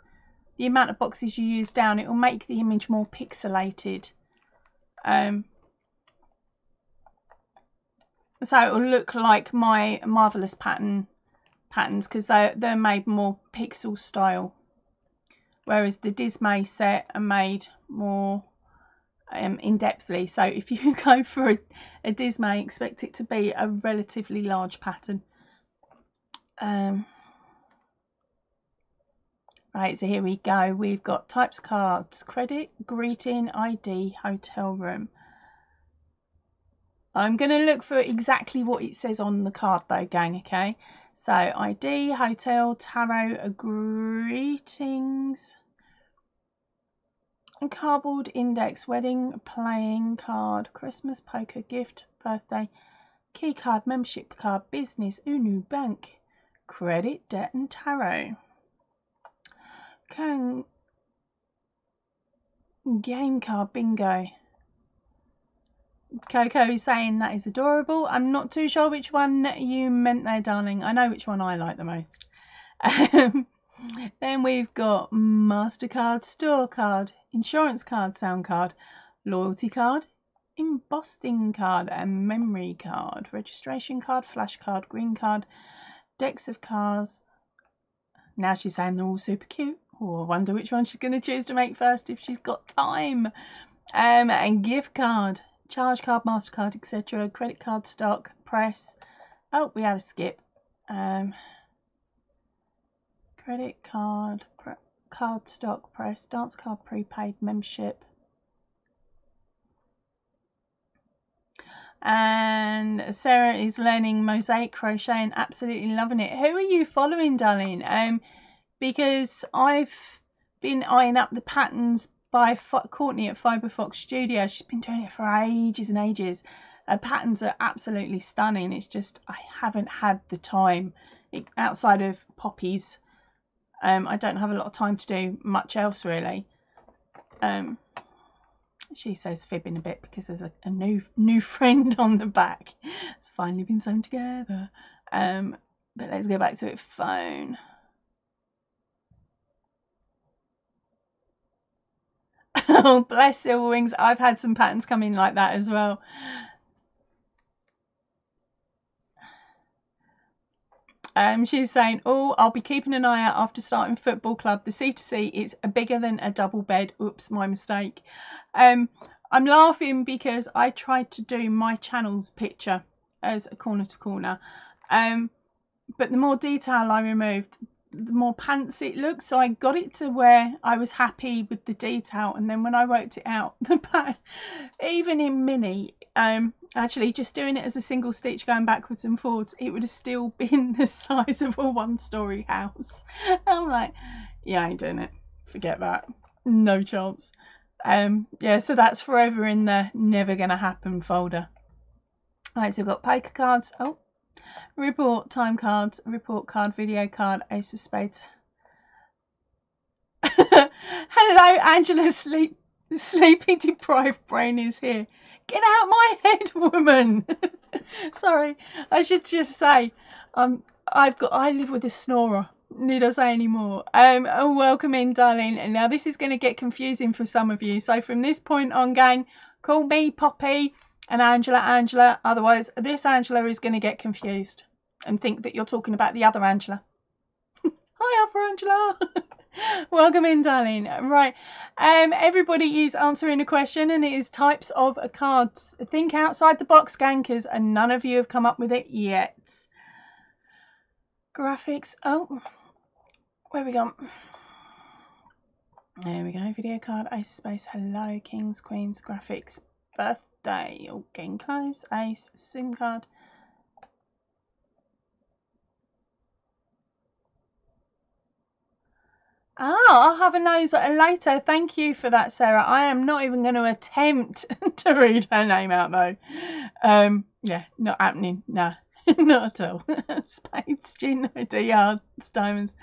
the amount of boxes you use down. It will make the image more pixelated. So it will look like my Marvelous patterns, because they're made more pixel style. Whereas the Dismay set are made more in-depthly. So if you go for a Dismay, expect it to be a relatively large pattern. Right, so here we go. We've got types cards: credit, greeting, ID, hotel room. I'm going to look for exactly what it says on the card though, gang, okay? So ID, hotel, tarot, greetings, cardboard, index, wedding, playing card, Christmas, poker, gift, birthday, key card, membership card, business, Unu, bank, credit, debt and tarot. Game card, bingo. Coco is saying that is adorable. I'm not too sure which one you meant there, darling. I know which one I like the most. Then we've got MasterCard, store card, insurance card, sound card, loyalty card, embossing card and memory card, registration card, flash card, green card, decks of cards. Now she's saying they're all super cute. Oh, I wonder which one she's going to choose to make first if she's got time. And gift card, charge card, MasterCard, etc. Credit card, stock, press. Oh, we had a skip. Credit card, card, stock, press, dance card, prepaid, membership. And Sarah is learning mosaic crochet and absolutely loving it. Who are you following, darling? Because I've been eyeing up the patterns by Courtney at Fiberfox Studio. She's been doing it for ages and ages. Her patterns are absolutely stunning. It's just I haven't had the time outside of poppies. I don't have a lot of time to do much else really. She says fibbing a bit because there's a new friend on the back. It's finally been sewn together. But let's go back to it. Phone. Oh, bless Silver Wings. I've had some patterns come in like that as well. She's saying, oh, I'll be keeping an eye out after starting football club. The C2C is bigger than a double bed. Oops, my mistake. I'm laughing because I tried to do my channel's picture as a corner to corner. But the more detail I removed, the more pants it looked. So I got it to where I was happy with the detail. And then when I worked it out, the pattern, even in mini, actually just doing it as a single stitch going backwards and forwards, it would have still been the size of a one-story house. I'm like, yeah, I ain't doing it. Forget that. No chance. Yeah, so that's forever in the never gonna happen folder. Right, so we've got poker cards. Oh, report, time cards, report card, video card, ace of spades. Hello, Angela, sleepy deprived brain is here. Get out my head, woman. Sorry, I should just say, I live with a snorer. Need I say any more? Welcome in, darling. And now this is going to get confusing for some of you. So from this point on, gang, call me Poppy and Angela. Otherwise, this Angela is going to get confused and think that you're talking about the other Angela. Hi, other Angela. Welcome in, darling. Right, everybody is answering a question, and it is types of cards. Think outside the box, gankers, and none of you have come up with it yet. Graphics. Oh, where we gone? There we go. Video card, ace space, hello, kings, queens, graphics, birthday, all getting close, ace, SIM card. Oh, I'll have a nose later. Thank you for that, Sarah. I am not even going to attempt to read her name out, though. Yeah, not happening. No, not at all. Spades, gin, D-yards, diamonds.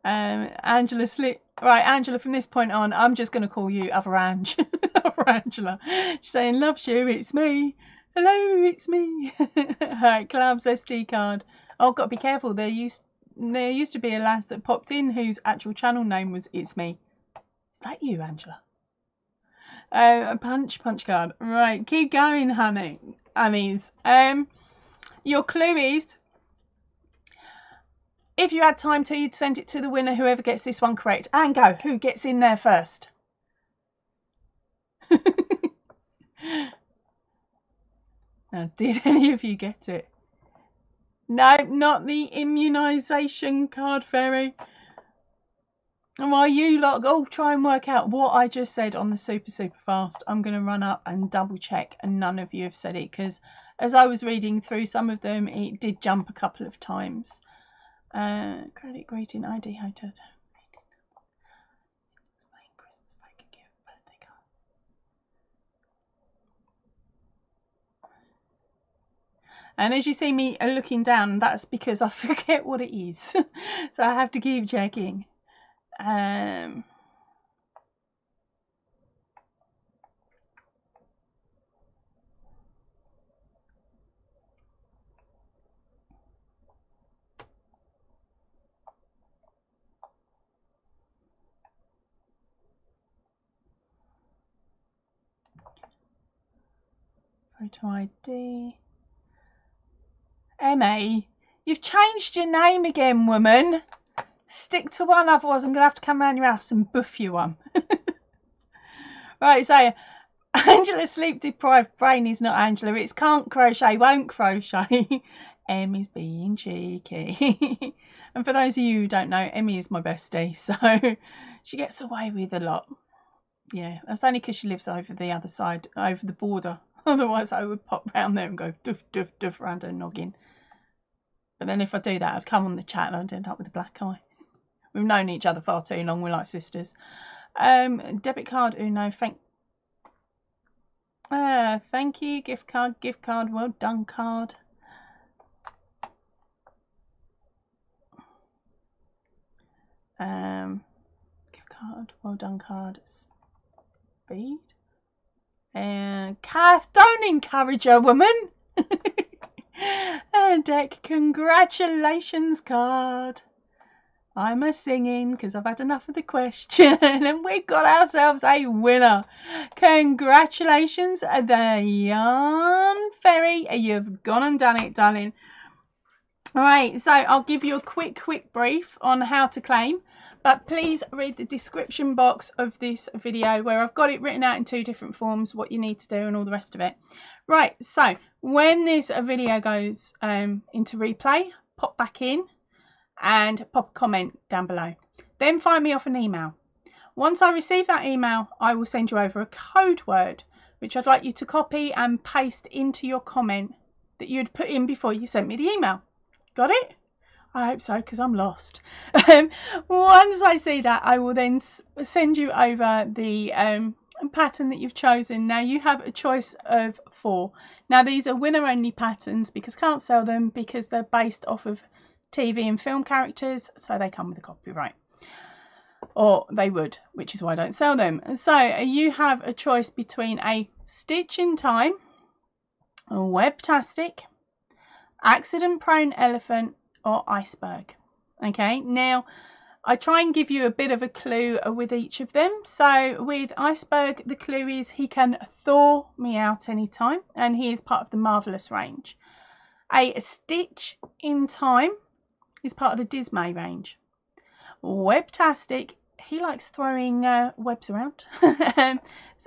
Angela slip. Right, Angela, from this point on, I'm just going to call you Other Ange. Other Angela. She's saying, loves you, it's me. Hello, it's me. Alright, clubs, SD card. Oh, got to be careful. There used to be a lass that popped in whose actual channel name was It's Me. Is that you, Angela? Punch card. Right, keep going, honey. Honeys. Your clue is, if you had time to, you'd send it to the winner, whoever gets this one correct. And go, who gets in there first? Now, did any of you get it? No, not the immunisation card, Fairy. And while you lot all try and work out what I just said on the super fast, I'm going to run up and double check, and none of you have said it, because as I was reading through some of them, it did jump a couple of times. Credit, greeting, ID, hotel, Christmas bake, gift, birthday card. And as you see me looking down, that's because I forget what it is. So I have to keep checking. Photo ID. Emma, you've changed your name again, woman. Stick to one, otherwise I'm going to have to come around your house and buff you one. Right, so Angela sleep deprived brain is not Angela. It's can't crochet, won't crochet. Emmy's being cheeky. And for those of you who don't know, Emmy is my bestie, so she gets away with a lot. Yeah, that's only because she lives over the other side, over the border. Otherwise I would pop round there and go doof doof doof round her noggin. But then if I do that, I'd come on the chat and I'd end up with a black eye. We've known each other far too long. We're like sisters. Debit card, Uno. Thank you. Gift card. Well done card. Gift card. Well done card. Speed. Kath, don't encourage her, woman. Deck, congratulations card. I'm a singing because I've had enough of the question, and we've got ourselves a winner. Congratulations, the Yarn Fairy. You've gone and done it, darling. All right, so I'll give you a quick brief on how to claim. But please read the description box of this video where I've got it written out in 2 different forms, what you need to do and all the rest of it. Right, so when this video goes into replay, pop back in and pop a comment down below. Then find me off an email. Once I receive that email, I will send you over a code word, which I'd like you to copy and paste into your comment that you'd put in before you sent me the email. Got it? I hope so, because I'm lost. Once I see that, I will then send you over the pattern that you've chosen. Now, you have a choice of 4. Now, these are winner-only patterns because I can't sell them because they're based off of TV and film characters, so they come with a copyright. Or they would, which is why I don't sell them. So, you have a choice between a stitch in time, a webtastic, accident-prone elephant, or iceberg. Okay, now I try and give you a bit of a clue with each of them. So with iceberg, the clue is he can thaw me out anytime, and he is part of the marvelous range. A stitch in time is part of the dismay range. Webtastic, he likes throwing webs around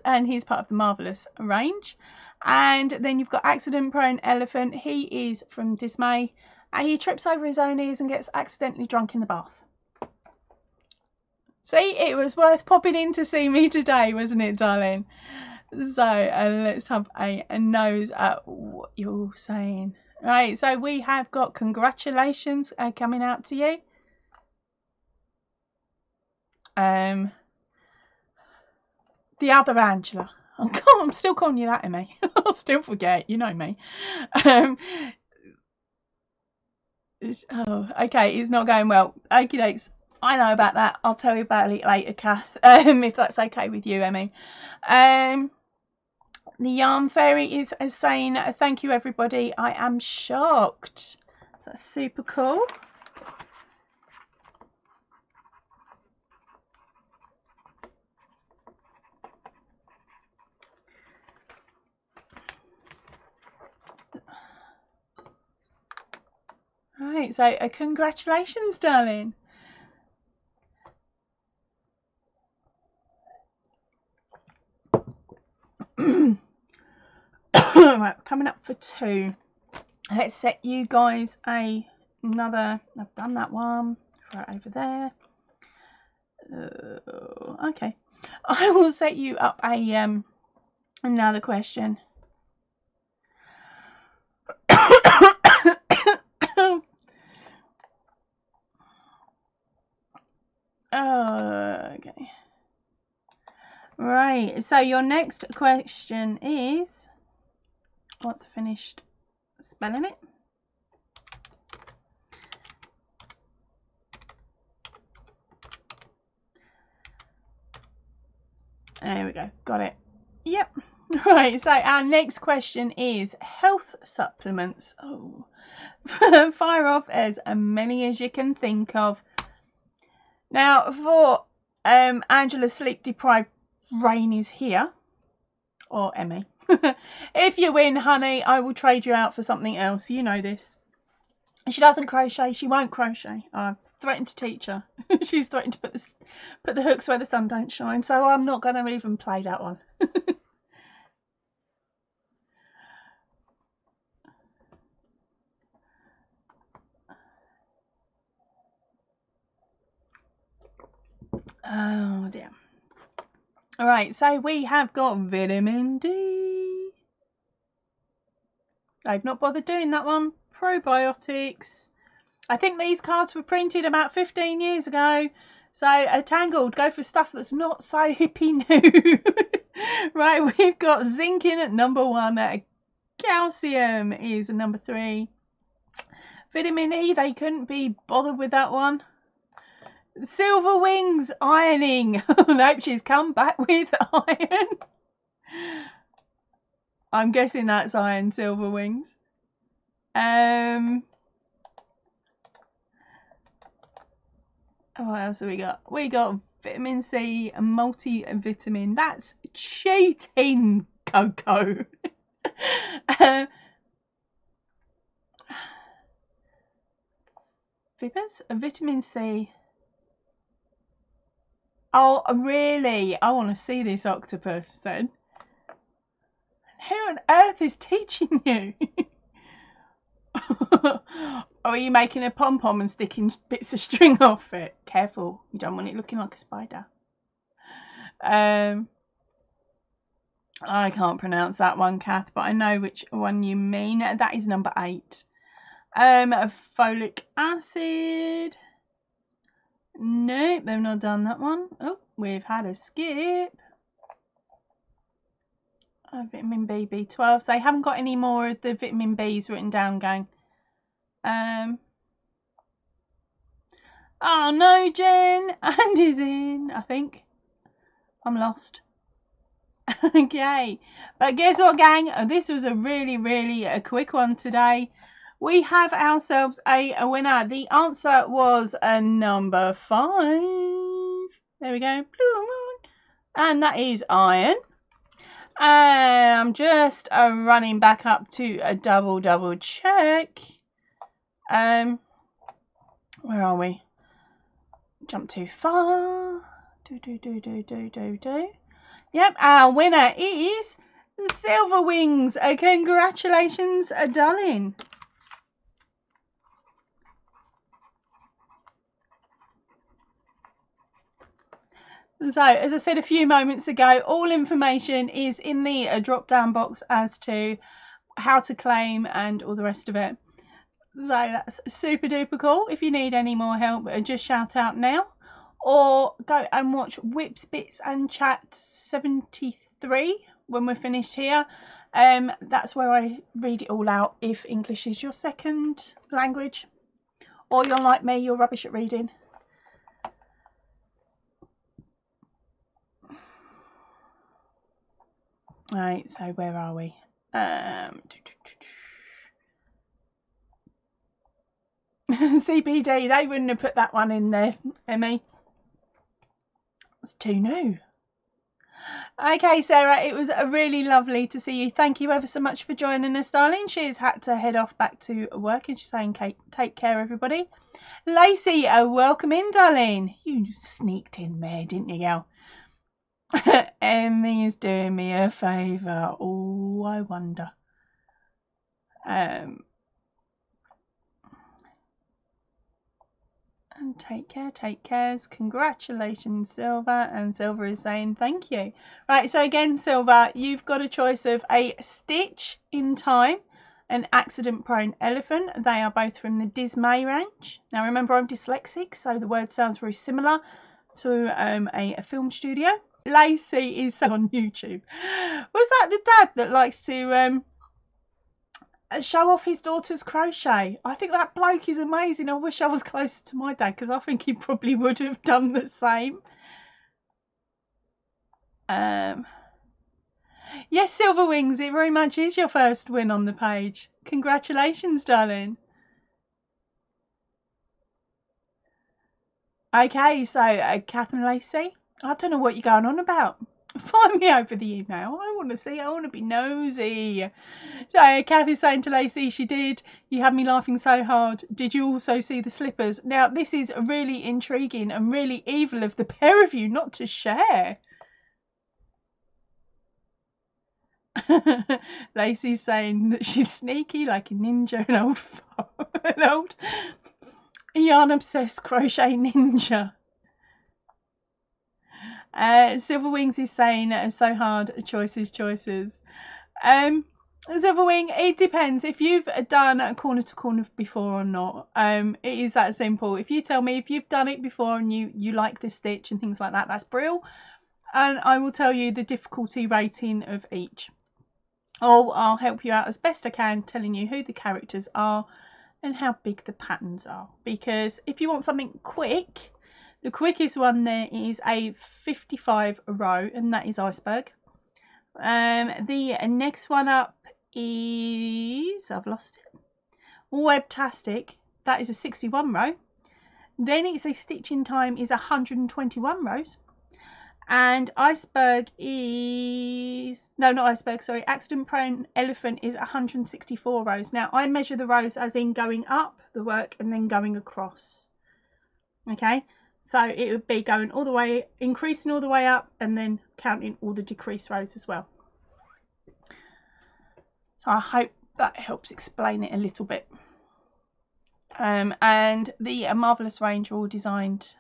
and he's part of the marvelous range. And then you've got accident prone elephant, he is from dismay. And he trips over his own ears and gets accidentally drunk in the bath. See, it was worth popping in to see me today, wasn't it, darling? So let's have a nose at what you're saying. Right, so we have got congratulations coming out to you. The other Angela. Oh, God, I'm still calling you that, Emmy. I'll still forget, you know me. Oh, okay, it's not going well. Okie dokes. I know about that. I'll tell you about it later, Kath, if that's okay with you, Emmy. The yarn fairy is saying, thank you, everybody. I am shocked. So that's super cool. Right, so congratulations, darling. Right, coming up for 2. Let's set you guys another. I've done that one. Throw it over there. Okay, I will set you up a another question. Okay. Right, so your next question is, once I finished spelling it. There we go, got it. Yep. Right, so our next question is health supplements. Oh, fire off as many as you can think of. Now, for Angela's sleep deprived Rain is here, or Emmy. If you win, honey, I will trade you out for something else. You know this. She doesn't crochet. She won't crochet. I've threatened to teach her. She's threatened to put the hooks where the sun don't shine. So I'm not going to even play that one. Oh dear. All right, so we have got vitamin D. I've not bothered doing that one. Probiotics. I think these cards were printed about 15 years ago. So Tangled, go for stuff that's not so hippie new. Right, we've got zinc in at number 1. Calcium is number 3. Vitamin E, they couldn't be bothered with that one. Silver Wings ironing. Nope, she's come back with iron. I'm guessing that's iron, Silver Wings. What else have we got? We got vitamin C, a multivitamin. That's cheating, Coco. Vipers, a vitamin C. Oh, really? I want to see this octopus then. Who on earth is teaching you? Or are you making a pom-pom and sticking bits of string off it? Careful, you don't want it looking like a spider. I can't pronounce that one, Kath, but I know which one you mean. That is number 8. Folic acid. Nope, they've not done that one. Oh, we've had a skip. Vitamin B, B12. So they haven't got any more of the vitamin Bs written down, gang. Oh no, Jen. Andy's in, I think. I'm lost. Okay. But guess what, gang? This was a really a quick one today. We have ourselves a winner. The answer was a number 5. There we go. And that is iron. And I'm just running back up to a double check. Where are we? Jump too far. Yep, our winner is Silver Wings. Congratulations, darling. So, as I said a few moments ago, all information is in the drop-down box as to how to claim and all the rest of it. So that's super duper cool. If you need any more help, just shout out now. Or go and watch Whips, Bits and Chat 73 when we're finished here. That's where I read it all out if English is your second language. Or you're like me, you're rubbish at reading. Right, so where are we? CPD, they wouldn't have put that one in there, Emmy. It's too new. Okay, Sarah, it was really lovely to see you. Thank you ever so much for joining us, darling. She's had to head off back to work and she's saying, take care, everybody. Lacey, welcome in, darling. You sneaked in there, didn't you, girl? Emmy is doing me a favour. Oh, I wonder. And take cares. Congratulations, Silver. And Silver is saying thank you. Right, so again, Silver, you've got a choice of a Stitch in Time, an Accident Prone Elephant. They are both from the Dismay range. Now remember, I'm dyslexic, so the word sounds very similar to a film studio. Lacey is on YouTube. Was that the dad that likes to show off his daughter's crochet? I think that bloke is amazing. I wish I was closer to my dad because I think he probably would have done the same. Yes, Silver Wings, it very much is your first win on the page. Congratulations, darling. Okay, so Kath and Lacey, I don't know what you're going on about. Find me over the email. I want to see. I want to be nosy. So Kath is saying to Lacey, she did. You had me laughing so hard. Did you also see the slippers? Now, this is really intriguing and really evil of the pair of you not to share. Lacey's saying that she's sneaky like a ninja, an old yarn-obsessed crochet ninja. Silver Wings is saying so hard, choices. Silver Wing, it depends if you've done corner to corner before or not. It is that simple. If you tell me if you've done it before and you like this stitch and things like that, that's brilliant. And I will tell you the difficulty rating of each. Or I'll help you out as best I can, telling you who the characters are and how big the patterns are. Because if you want something quick, the quickest one there is a 55 row, and that is Iceberg. The next one up is, I've lost it, Webtastic. That is a 61 row. Then it's a Stitch in Time is 121 rows. And Iceberg is, no, not Iceberg, sorry, Accident Prone Elephant is 164 rows. Now, I measure the rows as in going up the work and then going across. Okay, So it would be going all the way, increasing all the way up, and then counting all the decreased rows as well. So I hope that helps explain it a little bit. And the Marvelous range are all designed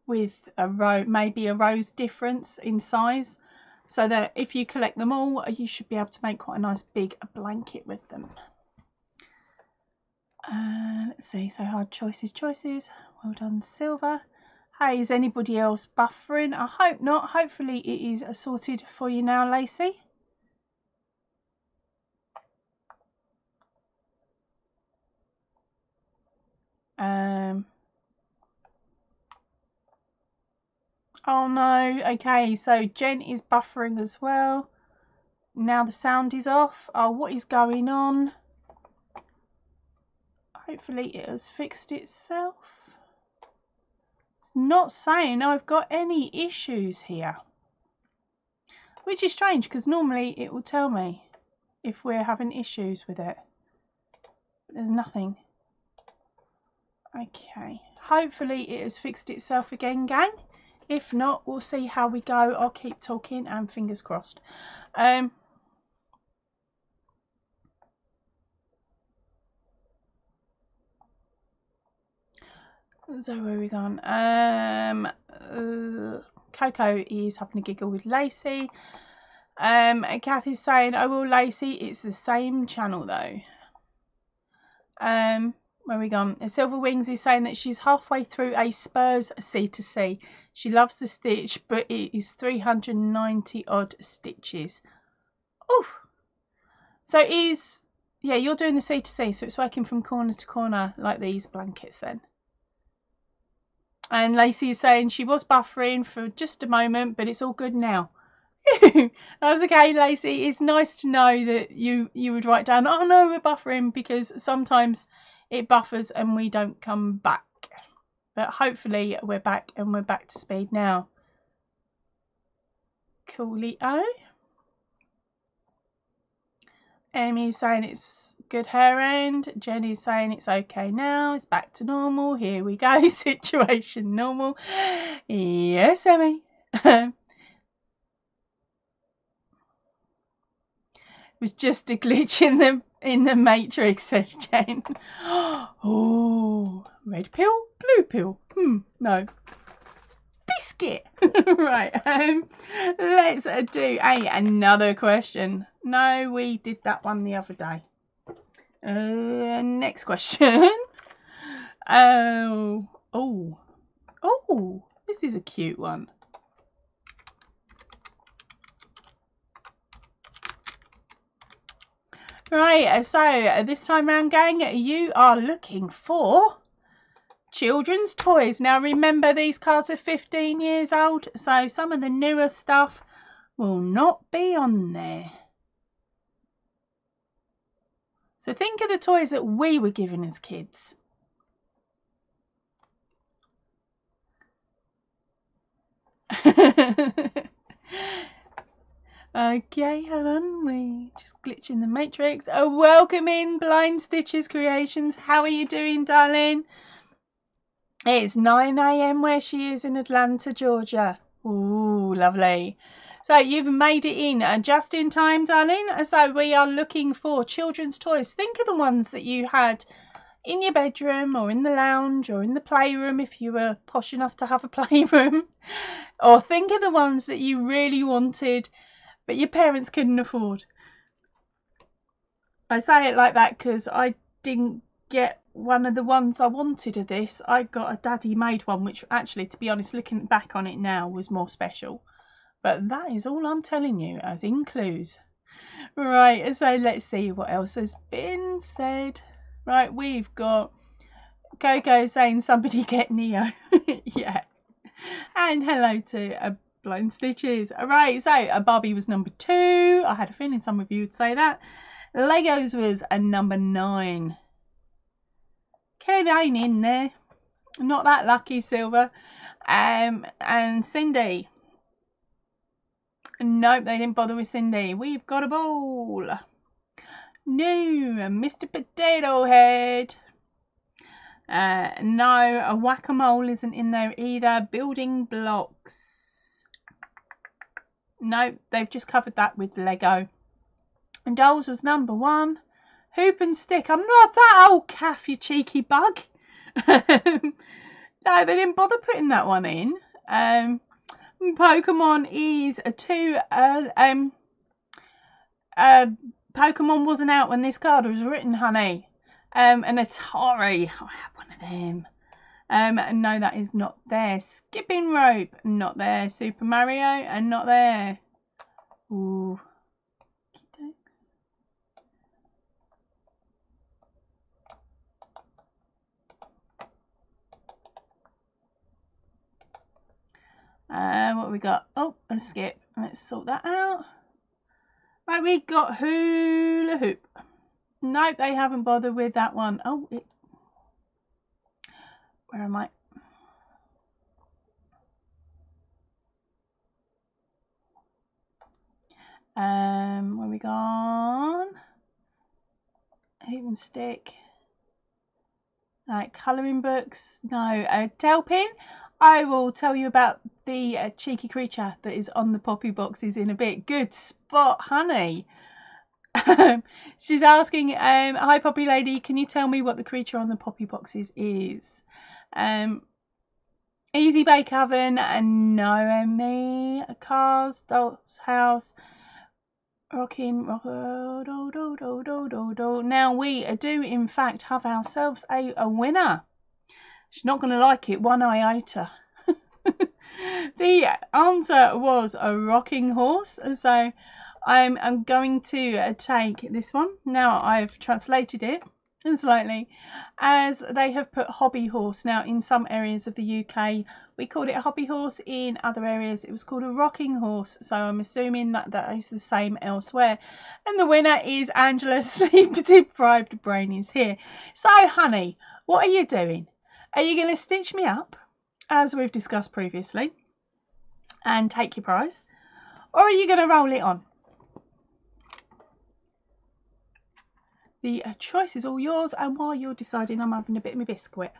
with a row, maybe a row's difference in size, so that if you collect them all, you should be able to make quite a nice big blanket with them. Let's see, so hard choices. Well done, Silver. Hey, is anybody else buffering? I hope not. Hopefully it is sorted for you now, Lacey. Oh no, okay, so Jen is buffering as well. Now the sound is off. Oh, what is going on? Hopefully it has fixed itself. It's not saying I've got any issues here, which is strange because normally it will tell me if we're having issues with it, but there's nothing. Okay, hopefully it has fixed itself again, gang. If not, we'll see how we go. I'll keep talking and fingers crossed. So where are we gone? Coco is having a giggle with Lacey. Kath is saying, "I will, Lacey. It's the same channel though." Where are we gone? Silver Wings is saying that she's halfway through a Spurs C2C. She loves the stitch, but it is 390 odd stitches. Oh, so it is, yeah, you're doing the C2C, so it's working from corner to corner like these blankets then. And Lacey is saying she was buffering for just a moment, but it's all good now. That's okay, Lacey. It's nice to know that you would write down, "Oh no, we're buffering," because sometimes it buffers and we don't come back. But hopefully we're back and we're back to speed now. Coolio. Amy's saying it's good hair end. Jenny's saying it's okay now. It's back to normal. Here we go. Situation normal. Yes, Emmy. It was just a glitch in the matrix, says Jane. Oh, red pill, blue pill. No. Biscuit. Right. Let's do another question. No, we did that one the other day. Next question. Oh, this is a cute one. Right, so this time round, gang, you are looking for children's toys. Now remember, these cards are 15 years old, so some of the newer stuff will not be on there. So think of the toys that we were given as kids. Okay, hold on, we just glitching the matrix. Welcome in, Blind Stitches Creations. How are you doing, darling? It's 9 AM where she is in Atlanta, Georgia. Ooh, lovely. So you've made it in just in time, darling. So we are looking for children's toys. Think of the ones that you had in your bedroom or in the lounge or in the playroom if you were posh enough to have a playroom. Or think of the ones that you really wanted but your parents couldn't afford. I say it like that because I didn't get one of the ones I wanted of this. I got a daddy made one, which actually, to be honest, looking back on it now, was more special. But that is all I'm telling you as in clues. Right, so let's see what else has been said. Right, we've got Coco saying somebody get Neo. Yeah. And hello to Blind Stitches. Alright, so Barbie was number 2. I had a feeling some of you would say that. Legos was a number 9. Ken ain't in there. Not that lucky, Silver. And Cindy. Nope, they didn't bother with Cindy. We've got a ball. No, Mr. Potato Head. No, a whack-a-mole isn't in there either. Building blocks. No, they've just covered that with Lego. And dolls was number 1. Hoop and stick. I'm not that old calf, you cheeky bug. No, they didn't bother putting that one in. Pokemon is a 2. Pokemon wasn't out when this card was written, honey. An Atari. I have one of them. No, that is not there. Skipping rope, not there. Super Mario, and not there. Ooh. What we got? Oh, a skip. Let's sort that out. Right, we got hula hoop. Nope, they haven't bothered with that one. Oh, where am I? Where we gone? Hoop and stick. Right, colouring books. No, tail pin. I will tell you about the cheeky creature that is on the poppy boxes in a bit. Good spot, honey. She's asking, hi poppy lady, can you tell me what the creature on the poppy boxes is? Easy bake oven, no, me. Cars, doll's house, rocking, do. Now we do in fact have ourselves a winner. She's not going to like it one iota. The answer was a rocking horse, so I'm going to take this one. Now I've translated it slightly as they have put hobby horse. Now in some areas of the UK we called it a hobby horse, in other areas it was called a rocking horse, so I'm assuming that that is the same elsewhere. And the winner is Angela. Sleep deprived brain is here. So honey, what are you doing? Are you going to stitch me up, as we've discussed previously, and take your prize? Or are you going to roll it on? The choice is all yours, and while you're deciding, I'm having a bit of my biscuit.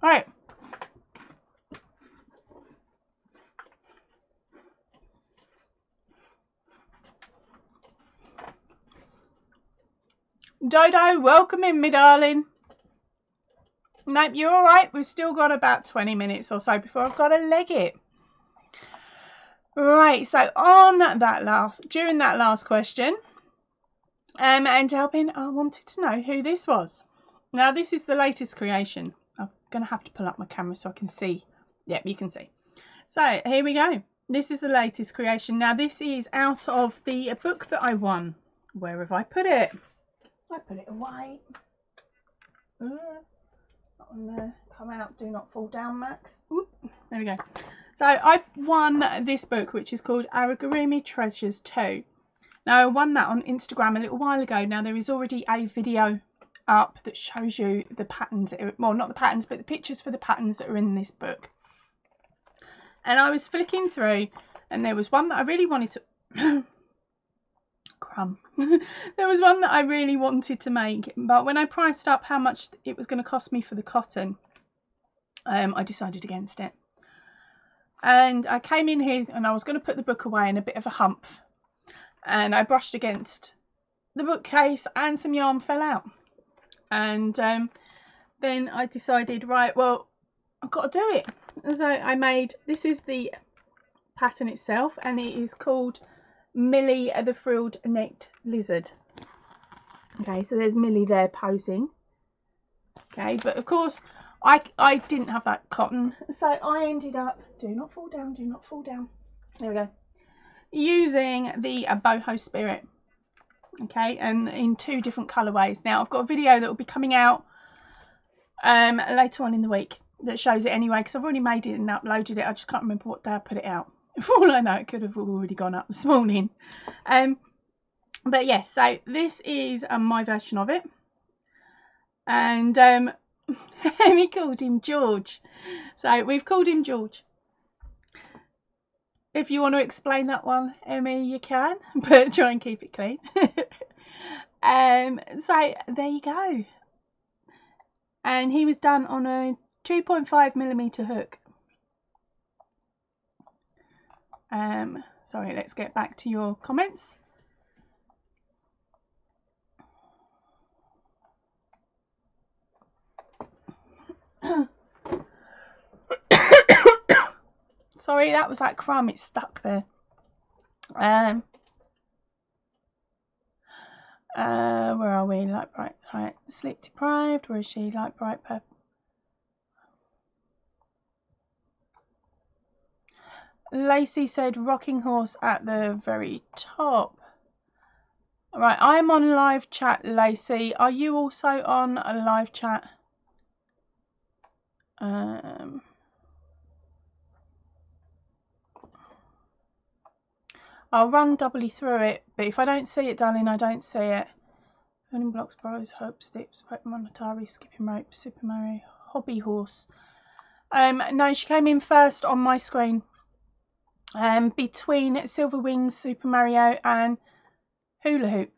All right. Dodo, welcome in, me darling. Nope, you're all right. We've still got about 20 minutes or so before I've got to leg it. Right, so during that last question, and helping, I wanted to know who this was. Now, this is the latest creation. I'm going to have to pull up my camera so I can see. Yep, you can see. So, here we go. This is the latest creation. Now, this is out of the book that I won. Where have I put it? I put it away. Not on there. Come out. Do not fall down, Max. Oop. There we go. So I won this book, which is called Origami Treasures 2. Now, I won that on Instagram a little while ago. Now, there is already a video up that shows you the patterns. Well, not the patterns, but the pictures for the patterns that are in this book. And I was flicking through, and there was one that I really wanted to... Crumb. There was one that I really wanted to make, but when I priced up how much it was going to cost me for the cotton, I decided against it. And I came in here and I was going to put the book away in a bit of a hump, and I brushed against the bookcase and some yarn fell out. And then I decided, right, well, I've got to do it. And so I made, this is the pattern itself, and it is called Millie the Frilled Necked Lizard. Okay, so there's Millie there posing. Okay, but of course I didn't have that cotton, so I ended up, do not fall down, do not fall down. There we go. Using the boho spirit. Okay, and in 2 different colourways. Now I've got a video that will be coming out later on in the week that shows it anyway, because I've already made it and uploaded it. I just can't remember what day I put it out. For all I know, it could have already gone up this morning. But yes, so this is my version of it. And we called him George. So we've called him George. If you want to explain that one, Emmy, you can. But try and keep it clean. So there you go. and he was done on a 2.5mm hook. Sorry, let's get back to your comments. Sorry, that was that crumb, it's stuck there. Where are we? Light bright, right. Sleep deprived. Where is she? Light bright purple. Lacey said rocking horse at the very top. Right, I'm on live chat, Lacey. Are you also on a live chat? I'll run doubly through it, but if I don't see it, darling, I don't see it. Running blocks, bros, hope, steps, Pokemon, Atari, skipping rope, Super Mario, hobby horse. No, she came in first on my screen. Between Silver Wings, Super Mario, and Hula Hoop.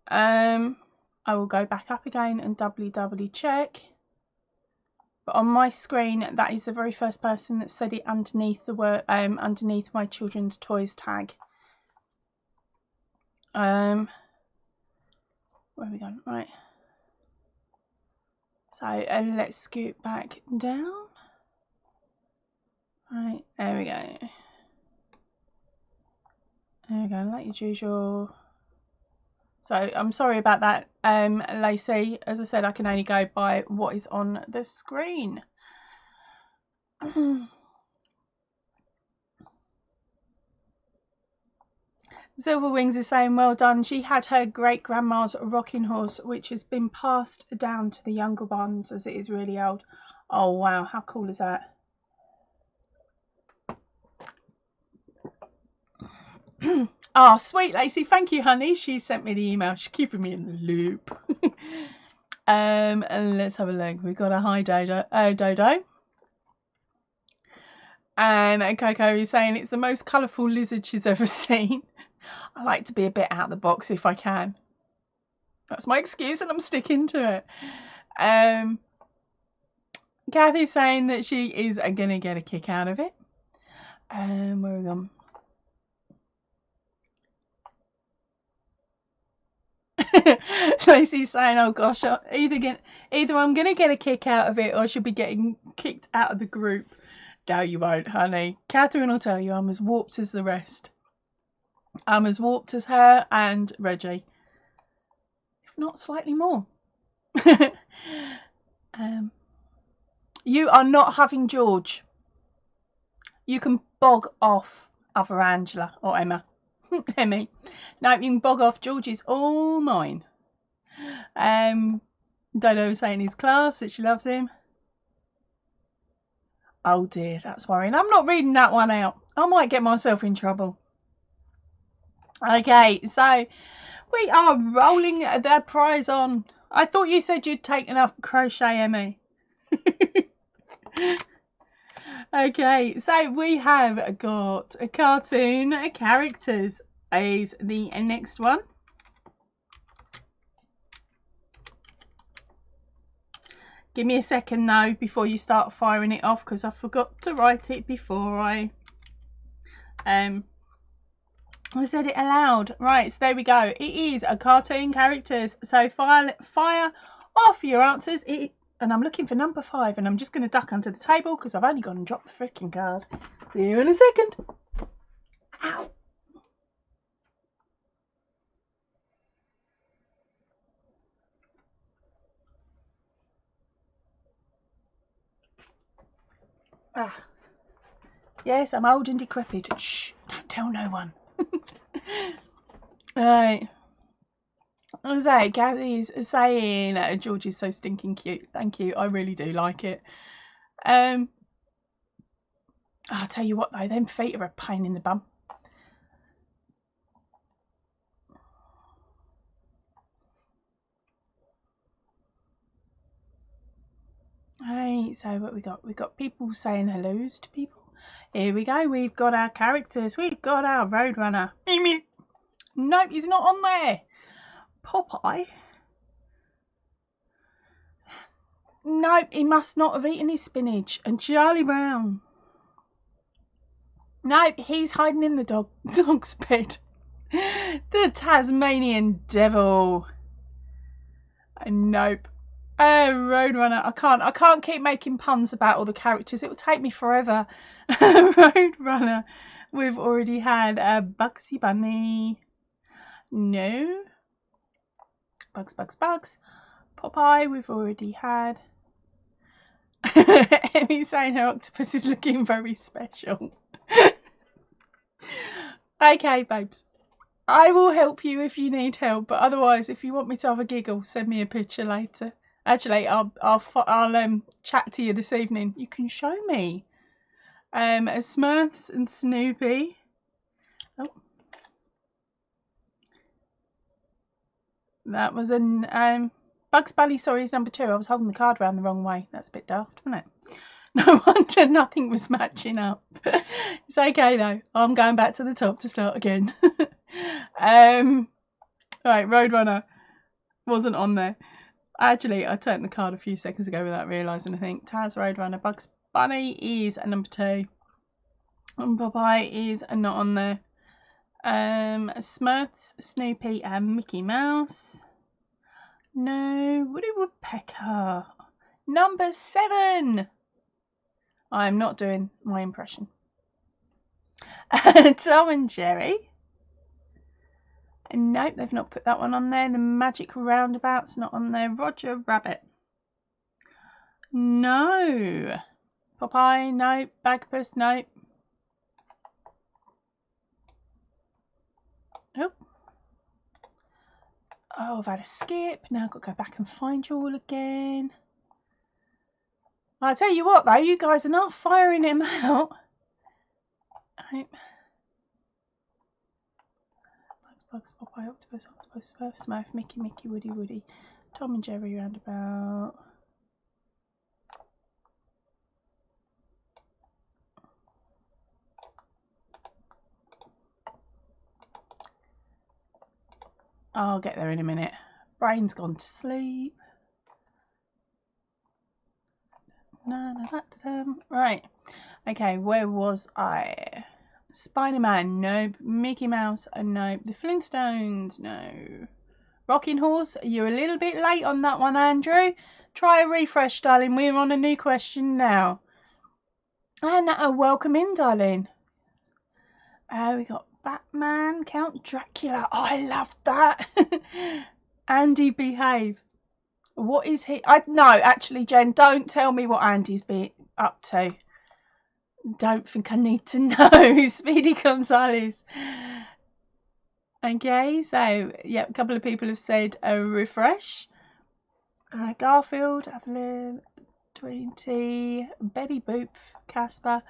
I will go back up again and doubly check. But on my screen, that is the very first person that said it underneath the word, underneath my children's toys tag. Where are we going? Right. So let's scoot back down. Right, there we go. There we go, like usual. So I'm sorry about that, Lacey. As I said, I can only go by what is on the screen. Silver Wings is saying, well done. She had her great-grandma's rocking horse, which has been passed down to the younger ones as it is really old. Oh, wow. How cool is that? Oh, sweet, Lacey. Thank you, honey. She sent me the email. She's keeping me in the loop. And let's have a look. We've got a hi, Dodo. Dodo. And Coco is saying it's the most colourful lizard she's ever seen. I like to be a bit out of the box if I can. That's my excuse and I'm sticking to it. Kathy's saying that she is going to get a kick out of it. Where are we gone? Lacey's saying, oh gosh, either I'm going to get a kick out of it or she'll be getting kicked out of the group. No, you won't, honey. Catherine will tell you I'm as warped as the rest. I'm as warped as her and Reggie. If not slightly more. You are not having George. You can bog off other Angela or Emma. Emmy. No, you can bog off. George is all mine. Dodo was saying his class that she loves him. Oh dear, that's worrying. I'm not reading that one out. I might get myself in trouble. Okay, so we are rolling the prize on. I thought you said you'd taken up crochet, Emmy. Okay, so we have got a cartoon characters is the next one. Give me a second now before you start firing it off because I forgot to write it before I said it aloud. Right, so there we go. It is a cartoon characters. So fire off your answers. And I'm looking for number 5 and I'm just going to duck under the table because I've only gone and dropped the freaking card. See you in a second. Ow. Ah. Yes, I'm old and decrepit. Shh, don't tell no one. Right. So Kathy's saying George is so stinking cute. Thank you. I really do like it. I'll tell you what though, them feet are a pain in the bum. Right, so what we got? We've got people saying hellos to people. Here we go. We've got our characters. We've got our Roadrunner. Nope, he's not on there. Popeye. Nope, he must not have eaten his spinach. And Charlie Brown. Nope, he's hiding in the dog's bed. The Tasmanian devil. Nope. Roadrunner. I can't keep making puns about all the characters. It will take me forever. Roadrunner. We've already had Bugsy Bunny. No. Bugs. Popeye. We've already had. Emmy's saying her octopus is looking very special. Okay, babes. I will help you if you need help, but otherwise, if you want me to have a giggle, send me a picture later. Actually, I'll chat to you this evening. You can show me. Smurfs and Snoopy. Oh, that was an Bugs Bunny. Sorry, is number 2. I was holding the card round the wrong way. That's a bit daft, wasn't it? No wonder nothing was matching up. It's okay though. I'm going back to the top to start again. Right, Roadrunner wasn't on there. Actually, I turned the card a few seconds ago without realising. I think Taz, Roadrunner, Bugs Bunny is a number 2, and Popeye is not on there. Smurfs, Snoopy, and Mickey Mouse. No, Woody Woodpecker. Number 7. I'm not doing my impression. Tom and Jerry. Nope, they've not put that one on there. The Magic Roundabout's not on there. Roger Rabbit. No. Popeye, nope. Bagpuss, nope. Nope. Oh, I've had a skip. Now I've got to go back and find you all again. I'll tell you what, though. You guys are not firing him out. Nope. Bugs, Popeye, Octopus, Smurf, Mickey, Woody, Tom and Jerry Roundabout. I'll get there in a minute. Brain's gone to sleep. Right. Okay, where was I? Spider-Man, nope. Mickey Mouse, nope. The Flintstones, no. Rocking Horse, you're a little bit late on that one, Andrew. Try a refresh, darling. We're on a new question now. And welcome in, darling. We got Batman, Count Dracula. Oh, I loved that. Andy, behave. What is he? No, actually, Jen, don't tell me what Andy's been up to. Don't think I need to know. Speedy Gonzalez. Okay, so yeah, a couple of people have said a refresh. Garfield, Evelyn, 20, Betty Boop, Casper.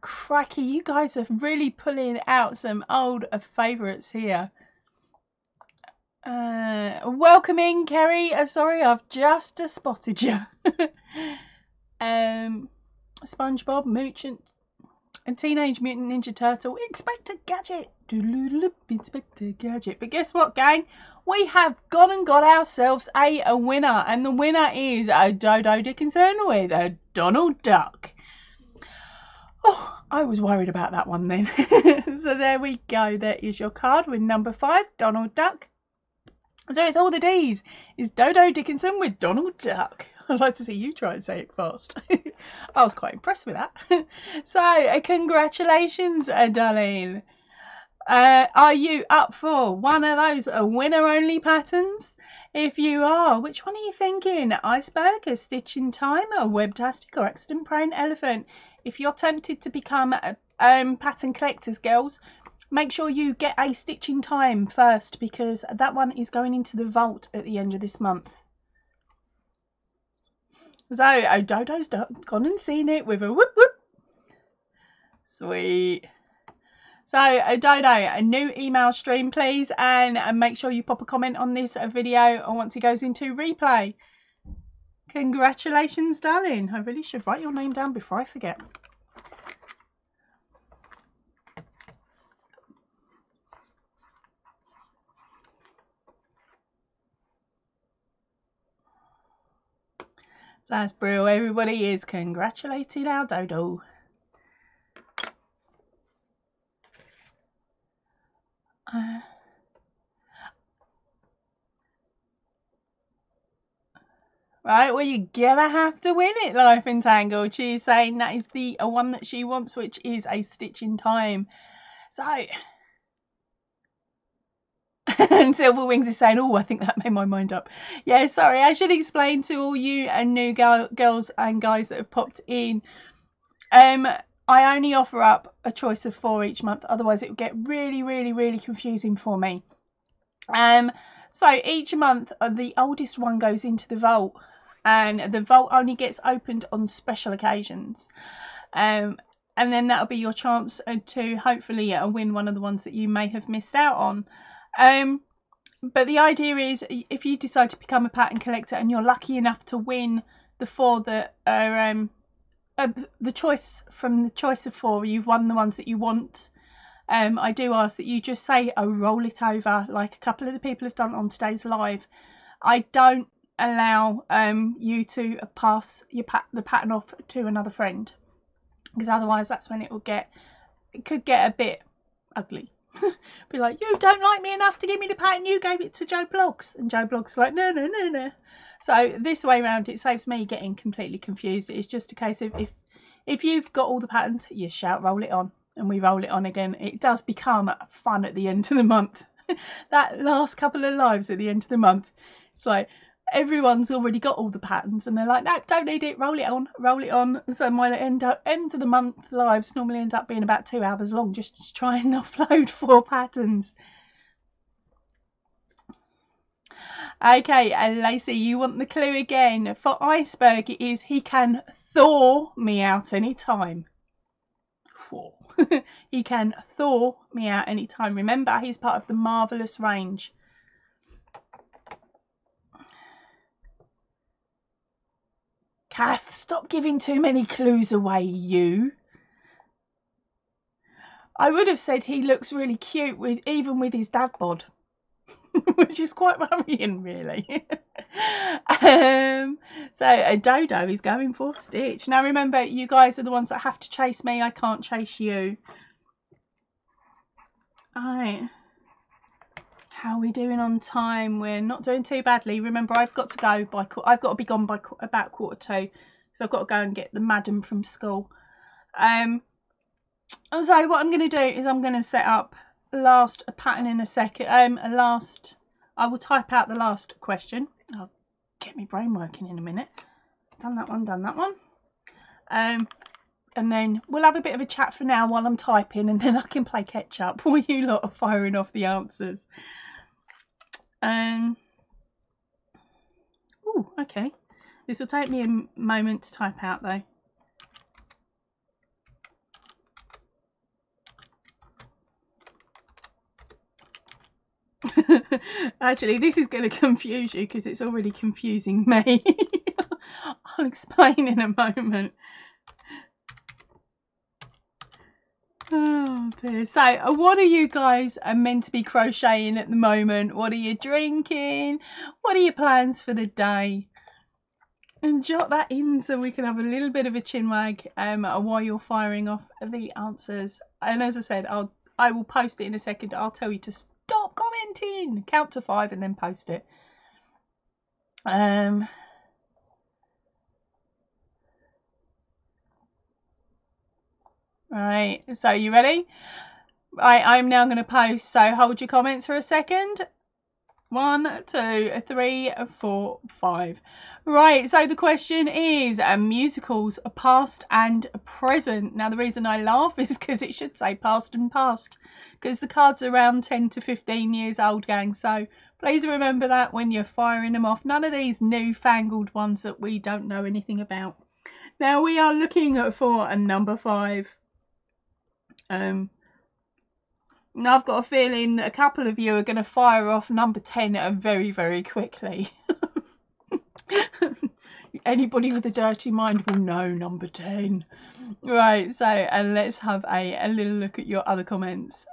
Cracky, you guys are really pulling out some old favourites here. Welcome in, Kerry. Sorry, I've just spotted you. SpongeBob, Mooch, and Teenage Mutant Ninja Turtle. Inspector Gadget. Inspector Gadget. But guess what, gang? We have gone and got ourselves a winner. And the winner is Dodo Dickinson with a Donald Duck. Oh, I was worried about that one then. So there we go. There is your card with number 5, Donald Duck. So it's all the D's. It's Dodo Dickinson with Donald Duck. I'd like to see you try and say it fast. I was quite impressed with that. So, congratulations, darling. Are you up for one of those winner-only patterns? If you are, which one are you thinking? Iceberg, a Stitch in Time, a Webtastic, or Accident-Prone Elephant? If you're tempted to become pattern collectors, girls, make sure you get a Stitch in Time first, because that one is going into the vault at the end of this month. So, Dodo's gone and seen it with a whoop whoop. Sweet. So, Dodo, a new email stream, please, and make sure you pop a comment on this video once it goes into replay. Congratulations, darling. I really should write your name down before I forget. That's brilliant. Everybody is congratulating our dodo. Right, well, you're gonna have to win it, Life Entangled. She's saying that is the one that she wants, which is a stitch in time. So, and Silver Wings is saying, oh, I think that made my mind up. Yeah, sorry, I should explain to all you and new girls and guys that have popped in. I only offer up a choice of 4 each month, otherwise it would get really, really, really confusing for me. So each month, the oldest one goes into the vault, and the vault only gets opened on special occasions. And then that'll be your chance to hopefully win one of the ones that you may have missed out on. But the idea is, if you decide to become a pattern collector and you're lucky enough to win the 4 that are the choice from the choice of 4, you've won the ones that you want. I do ask that you just say, oh, roll it over, like a couple of the people have done on today's live. I don't allow you to pass the pattern off to another friend, because otherwise that's when it could get a bit ugly. Be like, you don't like me enough to give me the pattern, you gave it to Joe Blogs, and Joe Blogs like, no. So this way around, it saves me getting completely confused. It's just a case of if you've got all the patterns, you shout roll it on, and we roll it on again. It does become fun at the end of the month. That last couple of lives at the end of the month, it's like everyone's already got all the patterns and they're like, no, don't need it, roll it on. So my end of the month lives normally end up being about 2 hours long, just to try and offload 4 patterns. Okay, and Lacey, you want the clue again? For Iceberg, it is he can thaw me out anytime. He can thaw me out anytime. Remember, he's part of the Marvellous range. Kath, stop giving too many clues away, you. I would have said he looks really cute even with his dad bod. Which is quite worrying, really. So Dodo is going for Stitch. Now remember, you guys are the ones that have to chase me. I can't chase you. Alright. How are we doing on time? We're not doing too badly. Remember, I've got to go by. I've got to be gone by about 1:45, so I've got to go and get the madam from school. So what I'm going to do is I'm going to set up last pattern in a second. I will type out the last question. I'll get my brain working in a minute. Done that one. And then we'll have a bit of a chat for now while I'm typing, and then I can play catch up while you lot are firing off the answers. Oh, okay. This will take me a moment to type out though. Actually, this is going to confuse you because it's already confusing me. I'll explain in a moment. Oh dear. So what are you guys meant to be crocheting at the moment? What are you drinking? What are your plans for the day? And jot that in so we can have a little bit of a chinwag while you're firing off the answers. And as I said, I will post it in a second. I'll tell you to stop commenting, count to 5 and then post it. Right, so you ready? Right, I'm now going to post, so hold your comments for a second. 1, 2, 3, 4, 5. Right, so the question is musicals past and present. Now the reason I laugh is because it should say past and past, because the cards are around 10 to 15 years old, gang. So please remember that when you're firing them off. None of these newfangled ones that we don't know anything about. Now we are looking for a number 5. Now I've got a feeling that a couple of you are going to fire off number 10 very, very quickly. Anybody with a dirty mind will know number 10. Right, so let's have a little look at your other comments.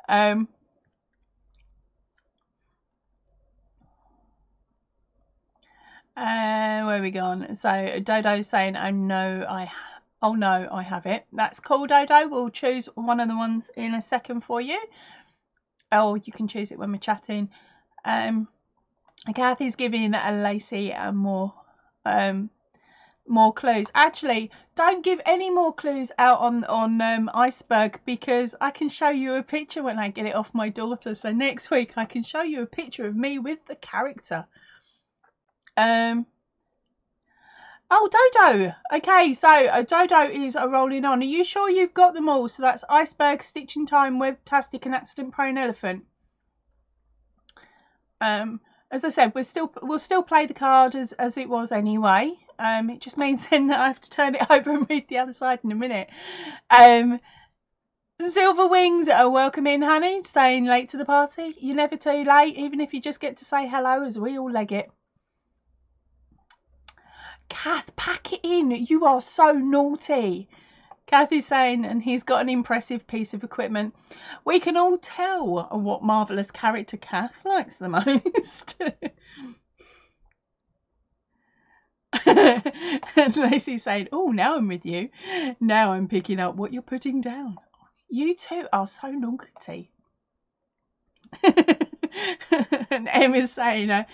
where are we gone? So Dodo's saying, oh no, I have it. That's cool, Dodo. We'll choose one of the ones in a second for you. Oh, you can choose it when we're chatting. Kathy's giving Lacey more clues. Actually, don't give any more clues out on Iceberg, because I can show you a picture when I get it off my daughter. So next week I can show you a picture of me with the character. Oh, Dodo. Okay, so Dodo is rolling on. Are you sure you've got them all? So that's Iceberg, Stitching Time, Webtastic, and Accident Prone Elephant. As I said, we'll still play the card as it was anyway. It just means then that I have to turn it over and read the other side in a minute. Silver Wings, welcome in, honey. Staying late to the party. You're never too late, even if you just get to say hello, as we all leg it. Kath, pack it in. You are so naughty. Kath is saying, and he's got an impressive piece of equipment. We can all tell what marvellous character Kath likes the most. And Lacey's saying, oh, now I'm with you. Now I'm picking up what you're putting down. You two are so naughty. And Emma's saying,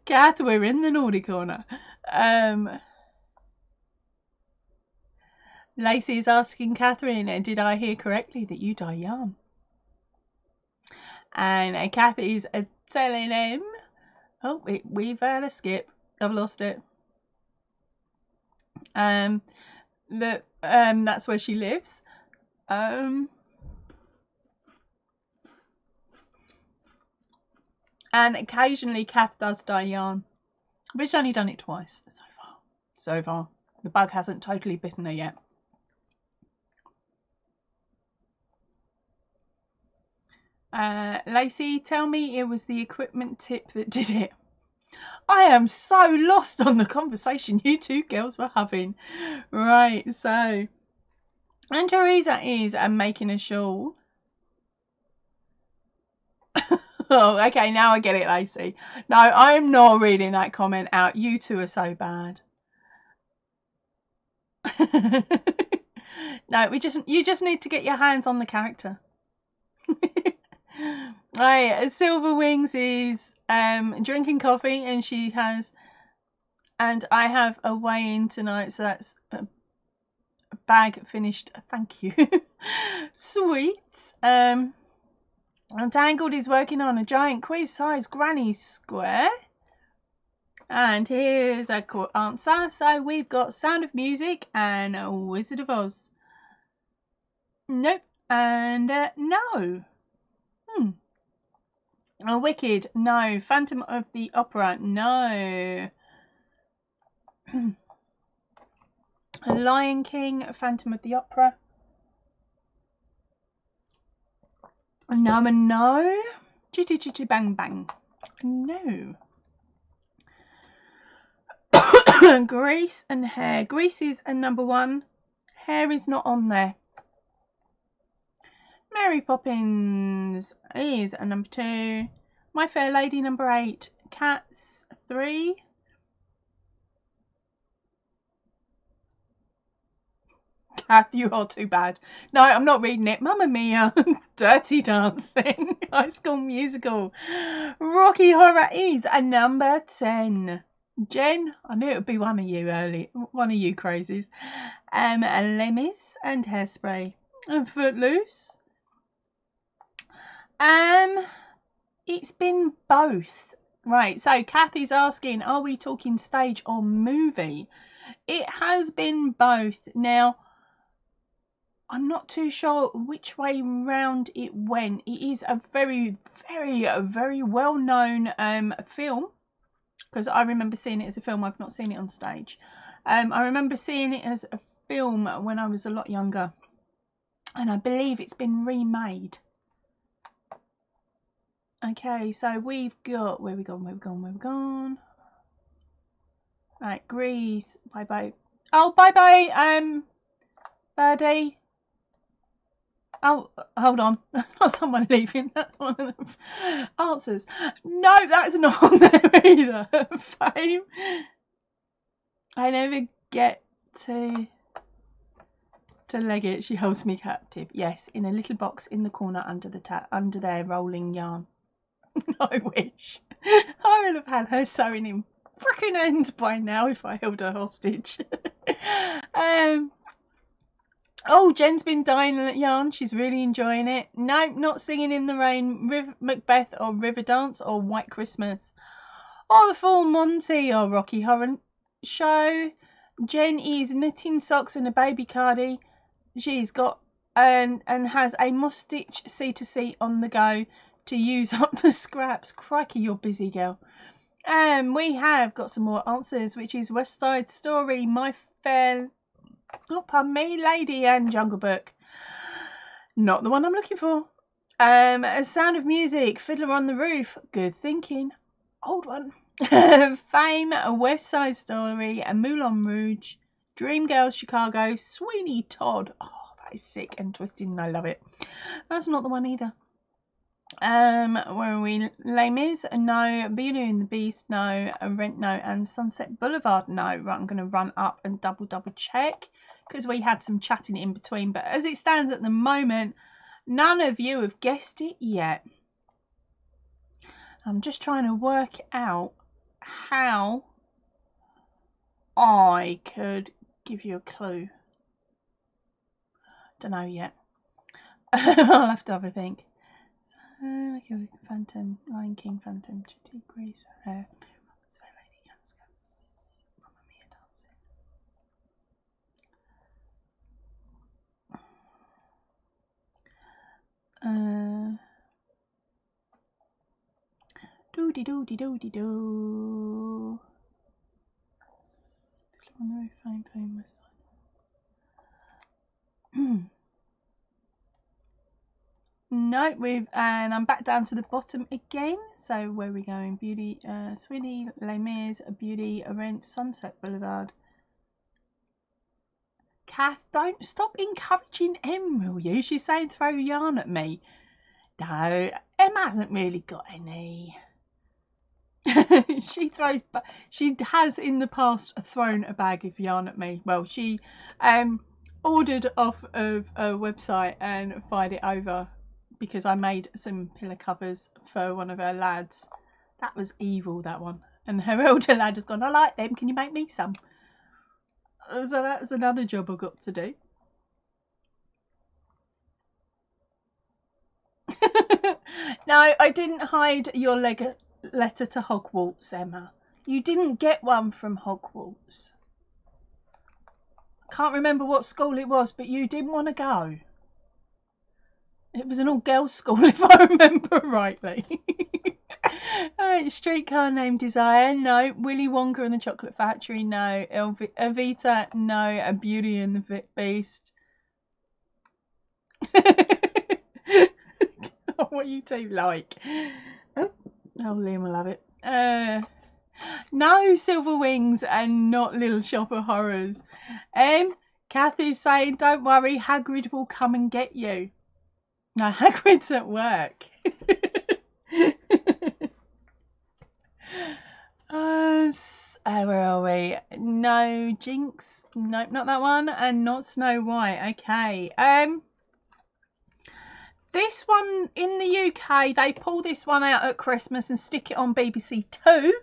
Kath, we're in the naughty corner. Lacey is asking Catherine, did I hear correctly that you dye yarn? And Kath is telling him, oh, we've had a skip. I've lost it. That's where she lives. And occasionally Kath does dye yarn, but she's only done it twice so far. The bug hasn't totally bitten her yet. Lacey, tell me it was the equipment tip that did it. I am so lost on the conversation you two girls were having. Right, so and Teresa is making a shawl. Oh, okay, now I get it, Lacey. No, I'm not reading that comment out. You two are so bad. No, you just need to get your hands on the character. Right, Silver Wings is drinking coffee, and she has, and I have a weigh-in tonight, so that's a bag finished. Thank you. Sweet. Tangled is working on a giant quiz-size granny square. And here's a cool answer. So we've got Sound of Music and Wizard of Oz. Nope. And no. Wicked, no. Phantom of the Opera, no. Lion King, Phantom of the Opera. No. Chitty chitty bang bang. No. Grease and hair. Grease is a number 1. Hair is not on there. Mary Poppins is a number 2. My Fair Lady, number 8. Cats, 3. Kath, you are too bad. No, I'm not reading it. Mamma Mia. Dirty Dancing. High School Musical. Rocky Horror is a number 10. Jen, I knew it would be one of you crazies. Lemmis and Hairspray. And Footloose. It's been both. Right, so Kathy's asking, are we talking stage or movie? It has been both. Now, I'm not too sure which way round it went. It is a very, very, very well-known film, because I remember seeing it as a film. I've not seen it on stage. I remember seeing it as a film when I was a lot younger, and I believe it's been remade. Okay, so we've got, where we gone? Right, Grease, bye-bye. Oh, bye-bye, Birdie. Oh, hold on. That's not someone leaving. That's one of the answers. No, that's not on there either. Fame. I never get to leg it. She holds me captive. Yes, in a little box in the corner under their rolling yarn. I wish. I would have had her sewing in frickin' ends by now if I held her hostage. Oh, Jen's been dying at yarn. She's really enjoying it. No, not Singing in the Rain, Macbeth or River Dance or White Christmas. Or the Full Monty or Rocky Horror Show. Jen is knitting socks and a baby cardie. She's got and has a must-stitch C2C on the go to use up the scraps. Crikey, you're busy, girl. We have got some more answers, which is West Side Story, My Fair... Oh, pardon me, Lady and Jungle Book. Not the one I'm looking for. A Sound of Music, Fiddler on the Roof. Good thinking. Old one. Fame, A West Side Story, a Moulin Rouge, Dreamgirls Chicago, Sweeney Todd. Oh, that is sick and twisted and I love it. That's not the one either. Where are we? Les Mis? No. Beauty and the Beast? No. Rent? No. And Sunset Boulevard? No. Right, I'm going to run up and double check because we had some chatting in between. But as it stands at the moment, none of you have guessed it yet. I'm just trying to work out how I could give you a clue. Don't know yet. I'll have to have a think. Okay, Phantom, Lion King, Phantom, Chitty, Grace, Hair, Lady, Cats, Mamma Mia dancing. Doody doody doody doo. On the roof, fine, West Side. No, and I'm back down to the bottom again. So where are we going? Beauty, Sweeney, Les Mis, Beauty, Rent, Sunset Boulevard. Kath, don't stop encouraging Em, will you? She's saying throw yarn at me. No, Em hasn't really got any. She has in the past thrown a bag of yarn at me. Well, she ordered off of a website and fired it over because I made some pillow covers for one of her lads. That was evil, that one. And her elder lad has gone, I like them, can you make me some? So that's another job I've got to do. No, I didn't hide your letter to Hogwarts, Emma. You didn't get one from Hogwarts. I can't remember what school it was, but you didn't want to go. It was an all-girls school, if I remember rightly. Streetcar Named Desire, no. Willy Wonka and the Chocolate Factory, no. Evita, no. A Beauty and the Beast. What you two like? Oh, Liam will have it. No, Silver Wings and not Little Shop of Horrors. Kathy's saying, don't worry, Hagrid will come and get you. No, Hagrid's at work. Where are we? No, Jinx. Nope, not that one. And not Snow White. Okay. This one in the UK, they pull this one out at Christmas and stick it on BBC Two.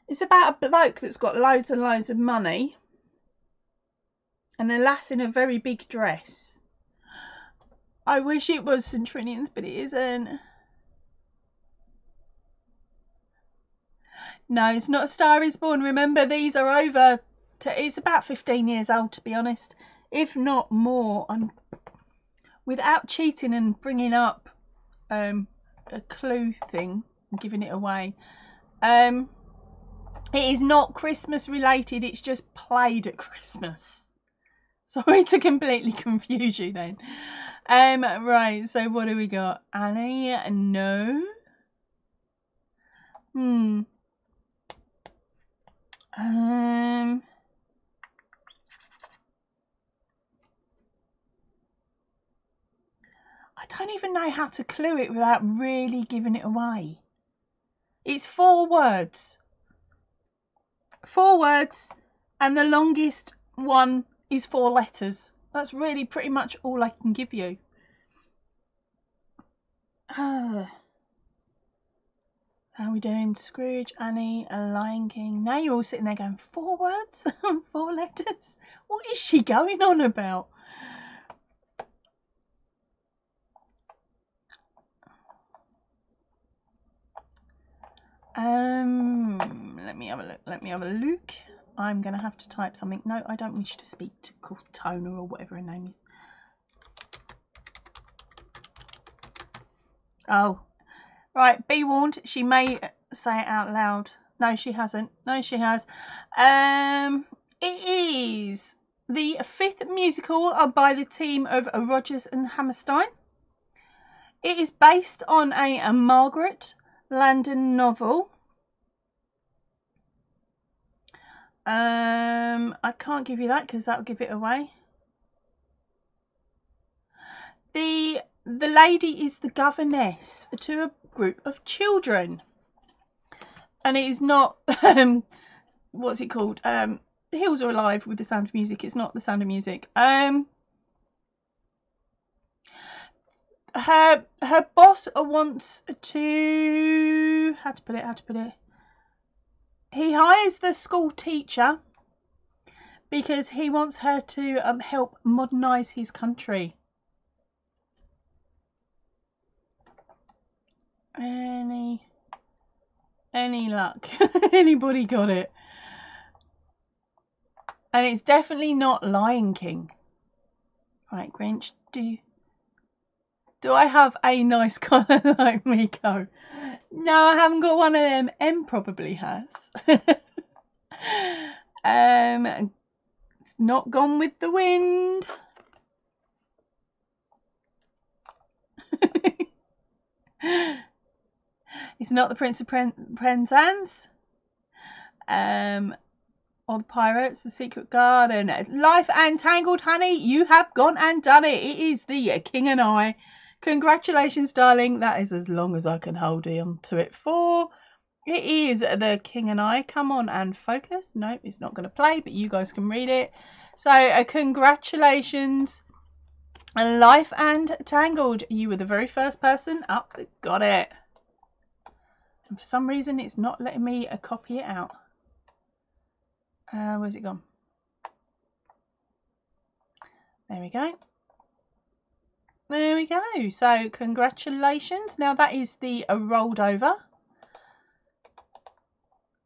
It's about a bloke that's got loads and loads of money and a lass in a very big dress. I wish it was St. Trinian's, but it isn't. No, it's not A Star Is Born. Remember, these are over. It's about 15 years old, to be honest. If not more. I'm without cheating and bringing up a clue thing and giving it away. It is not Christmas related. It's just played at Christmas. Sorry to completely confuse you then. Right, so what do we got? Annie? No. I don't even know how to clue it without really giving it away. It's 4 words. 4 words, and the longest one is 4 letters. That's really pretty much all I can give you. How are we doing? Scrooge, Annie, a Lion King. Now you're all sitting there going, 4 words? 4 letters? What is she going on about? Let me have a look. Let me have a look. I'm going to have to type something. No, I don't wish to speak to Cortona or whatever her name is. Oh, right. Be warned. She may say it out loud. No, she hasn't. No, she has. It is the 5th musical by the team of Rodgers and Hammerstein. It is based on a Margaret Landon novel. I can't give you that because that'll give it away. The lady is the governess to a group of children, and it is not what's it called? The Hills Are Alive with the Sound of Music. It's not The Sound of Music. Her boss wants to how to put it. He hires the school teacher because he wants her to help modernise his country. Any luck? Anybody got it? And it's definitely not Lion King. Right, Grinch, do I have a nice colour like Miko? No, I haven't got one of them. M probably has. It's not Gone with the Wind. It's not The Prince of Penzance. Or The Pirates, The Secret Garden. Life and Tangled, honey. You have gone and done it. It is The King and I. Congratulations, darling. That is as long as I can hold on to it for. It is The King and I. Come on and focus. Nope, it's not going to play, but you guys can read it. So, congratulations. Life and Tangled. You were the very first person up that got it. And for some reason, it's not letting me copy it out. Where's it gone? There we go. There we go. So congratulations. Now that is the rolled over.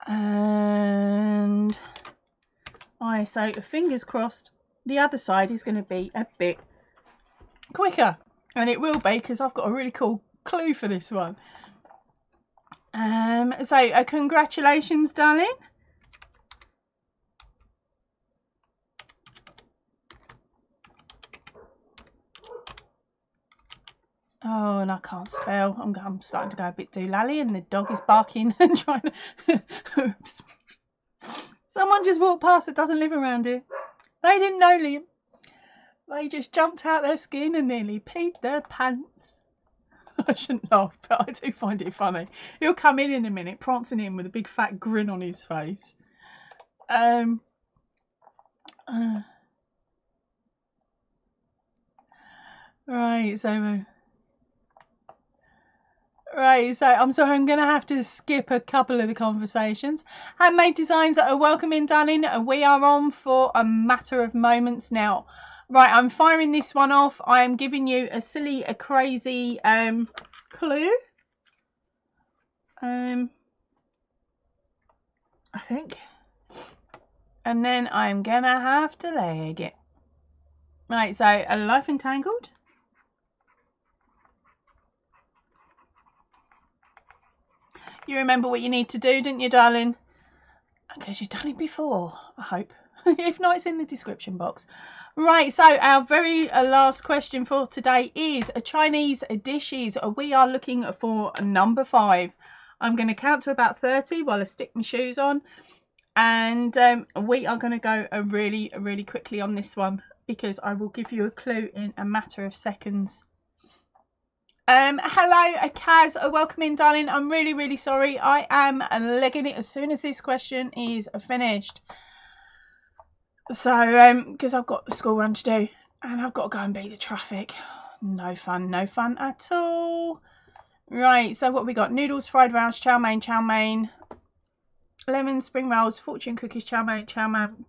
And so fingers crossed the other side is going to be a bit quicker. And it will be because I've got a really cool clue for this one. So congratulations, darling. Oh, and I can't spell. I'm starting to go a bit doolally, and the dog is barking and trying to... Oops. Someone just walked past that doesn't live around here. They didn't know Liam. They just jumped out their skin and nearly peed their pants. I shouldn't laugh, but I do find it funny. He'll come in a minute, prancing in with a big fat grin on his face. Right, so... Right, so I'm sorry, I'm going to have to skip a couple of the conversations. Handmade designs are welcome in, darling. We are on for a matter of moments now. Right, I'm firing this one off. I am giving you a silly, a crazy clue. I think. And then I'm going to have to leg it. Right, so a Life Entangled. You remember what you need to do, didn't you, darling? Because you've done it before, I hope. If not, it's in the description box. Right, so our very last question for today is Chinese dishes. We are looking for number 5. I'm going to count to about 30 while I stick my shoes on. And we are going to go really, really quickly on this one because I will give you a clue in a matter of seconds. Hello, Kaz. Welcome in, darling. I'm really sorry. I am legging it as soon as this question is finished. So, because I've got the school run to do and I've got to go and beat the traffic. No fun at all. Right, so what we got? Noodles, fried rice, chow mein, lemon, spring rolls, fortune cookies, chow mein,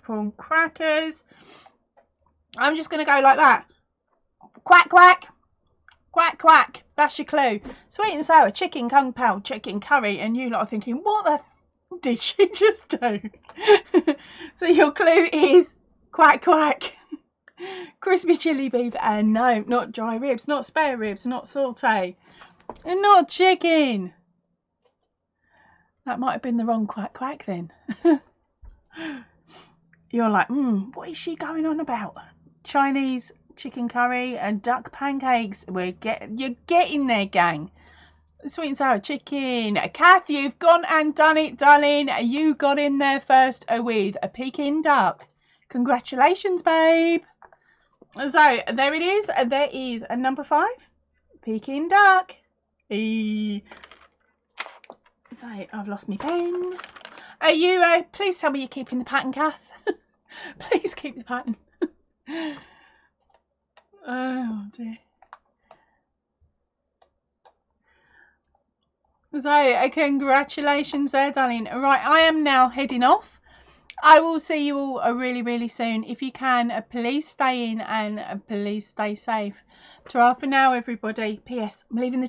prawn crackers. I'm just going to go like that. Quack, quack. Quack, quack. That's your clue. Sweet and sour, chicken, kung pao, chicken curry. And you lot are thinking, what the did she just do? So your clue is quack, quack. Crispy chili beef. And no, not dry ribs, not spare ribs, not saute. And not chicken. That might have been the wrong quack, quack then. You're like, what is she going on about? Chinese chicken curry and duck pancakes. You're getting there, gang. Sweet and sour chicken. Kath, you've gone and done it, darling. You got in there first with a Peking duck. Congratulations, babe. So there it is. There is a number 5, Peking duck. So I've lost my pen. Are you? Please tell me you're keeping the pattern, Kath. Please keep the pattern. Oh dear. So congratulations there, darling. Right, I am now heading off. I will see you all really soon. If you can, please stay in and please stay safe. Ta-ra for now, everybody. P.S. I'm leaving the chat.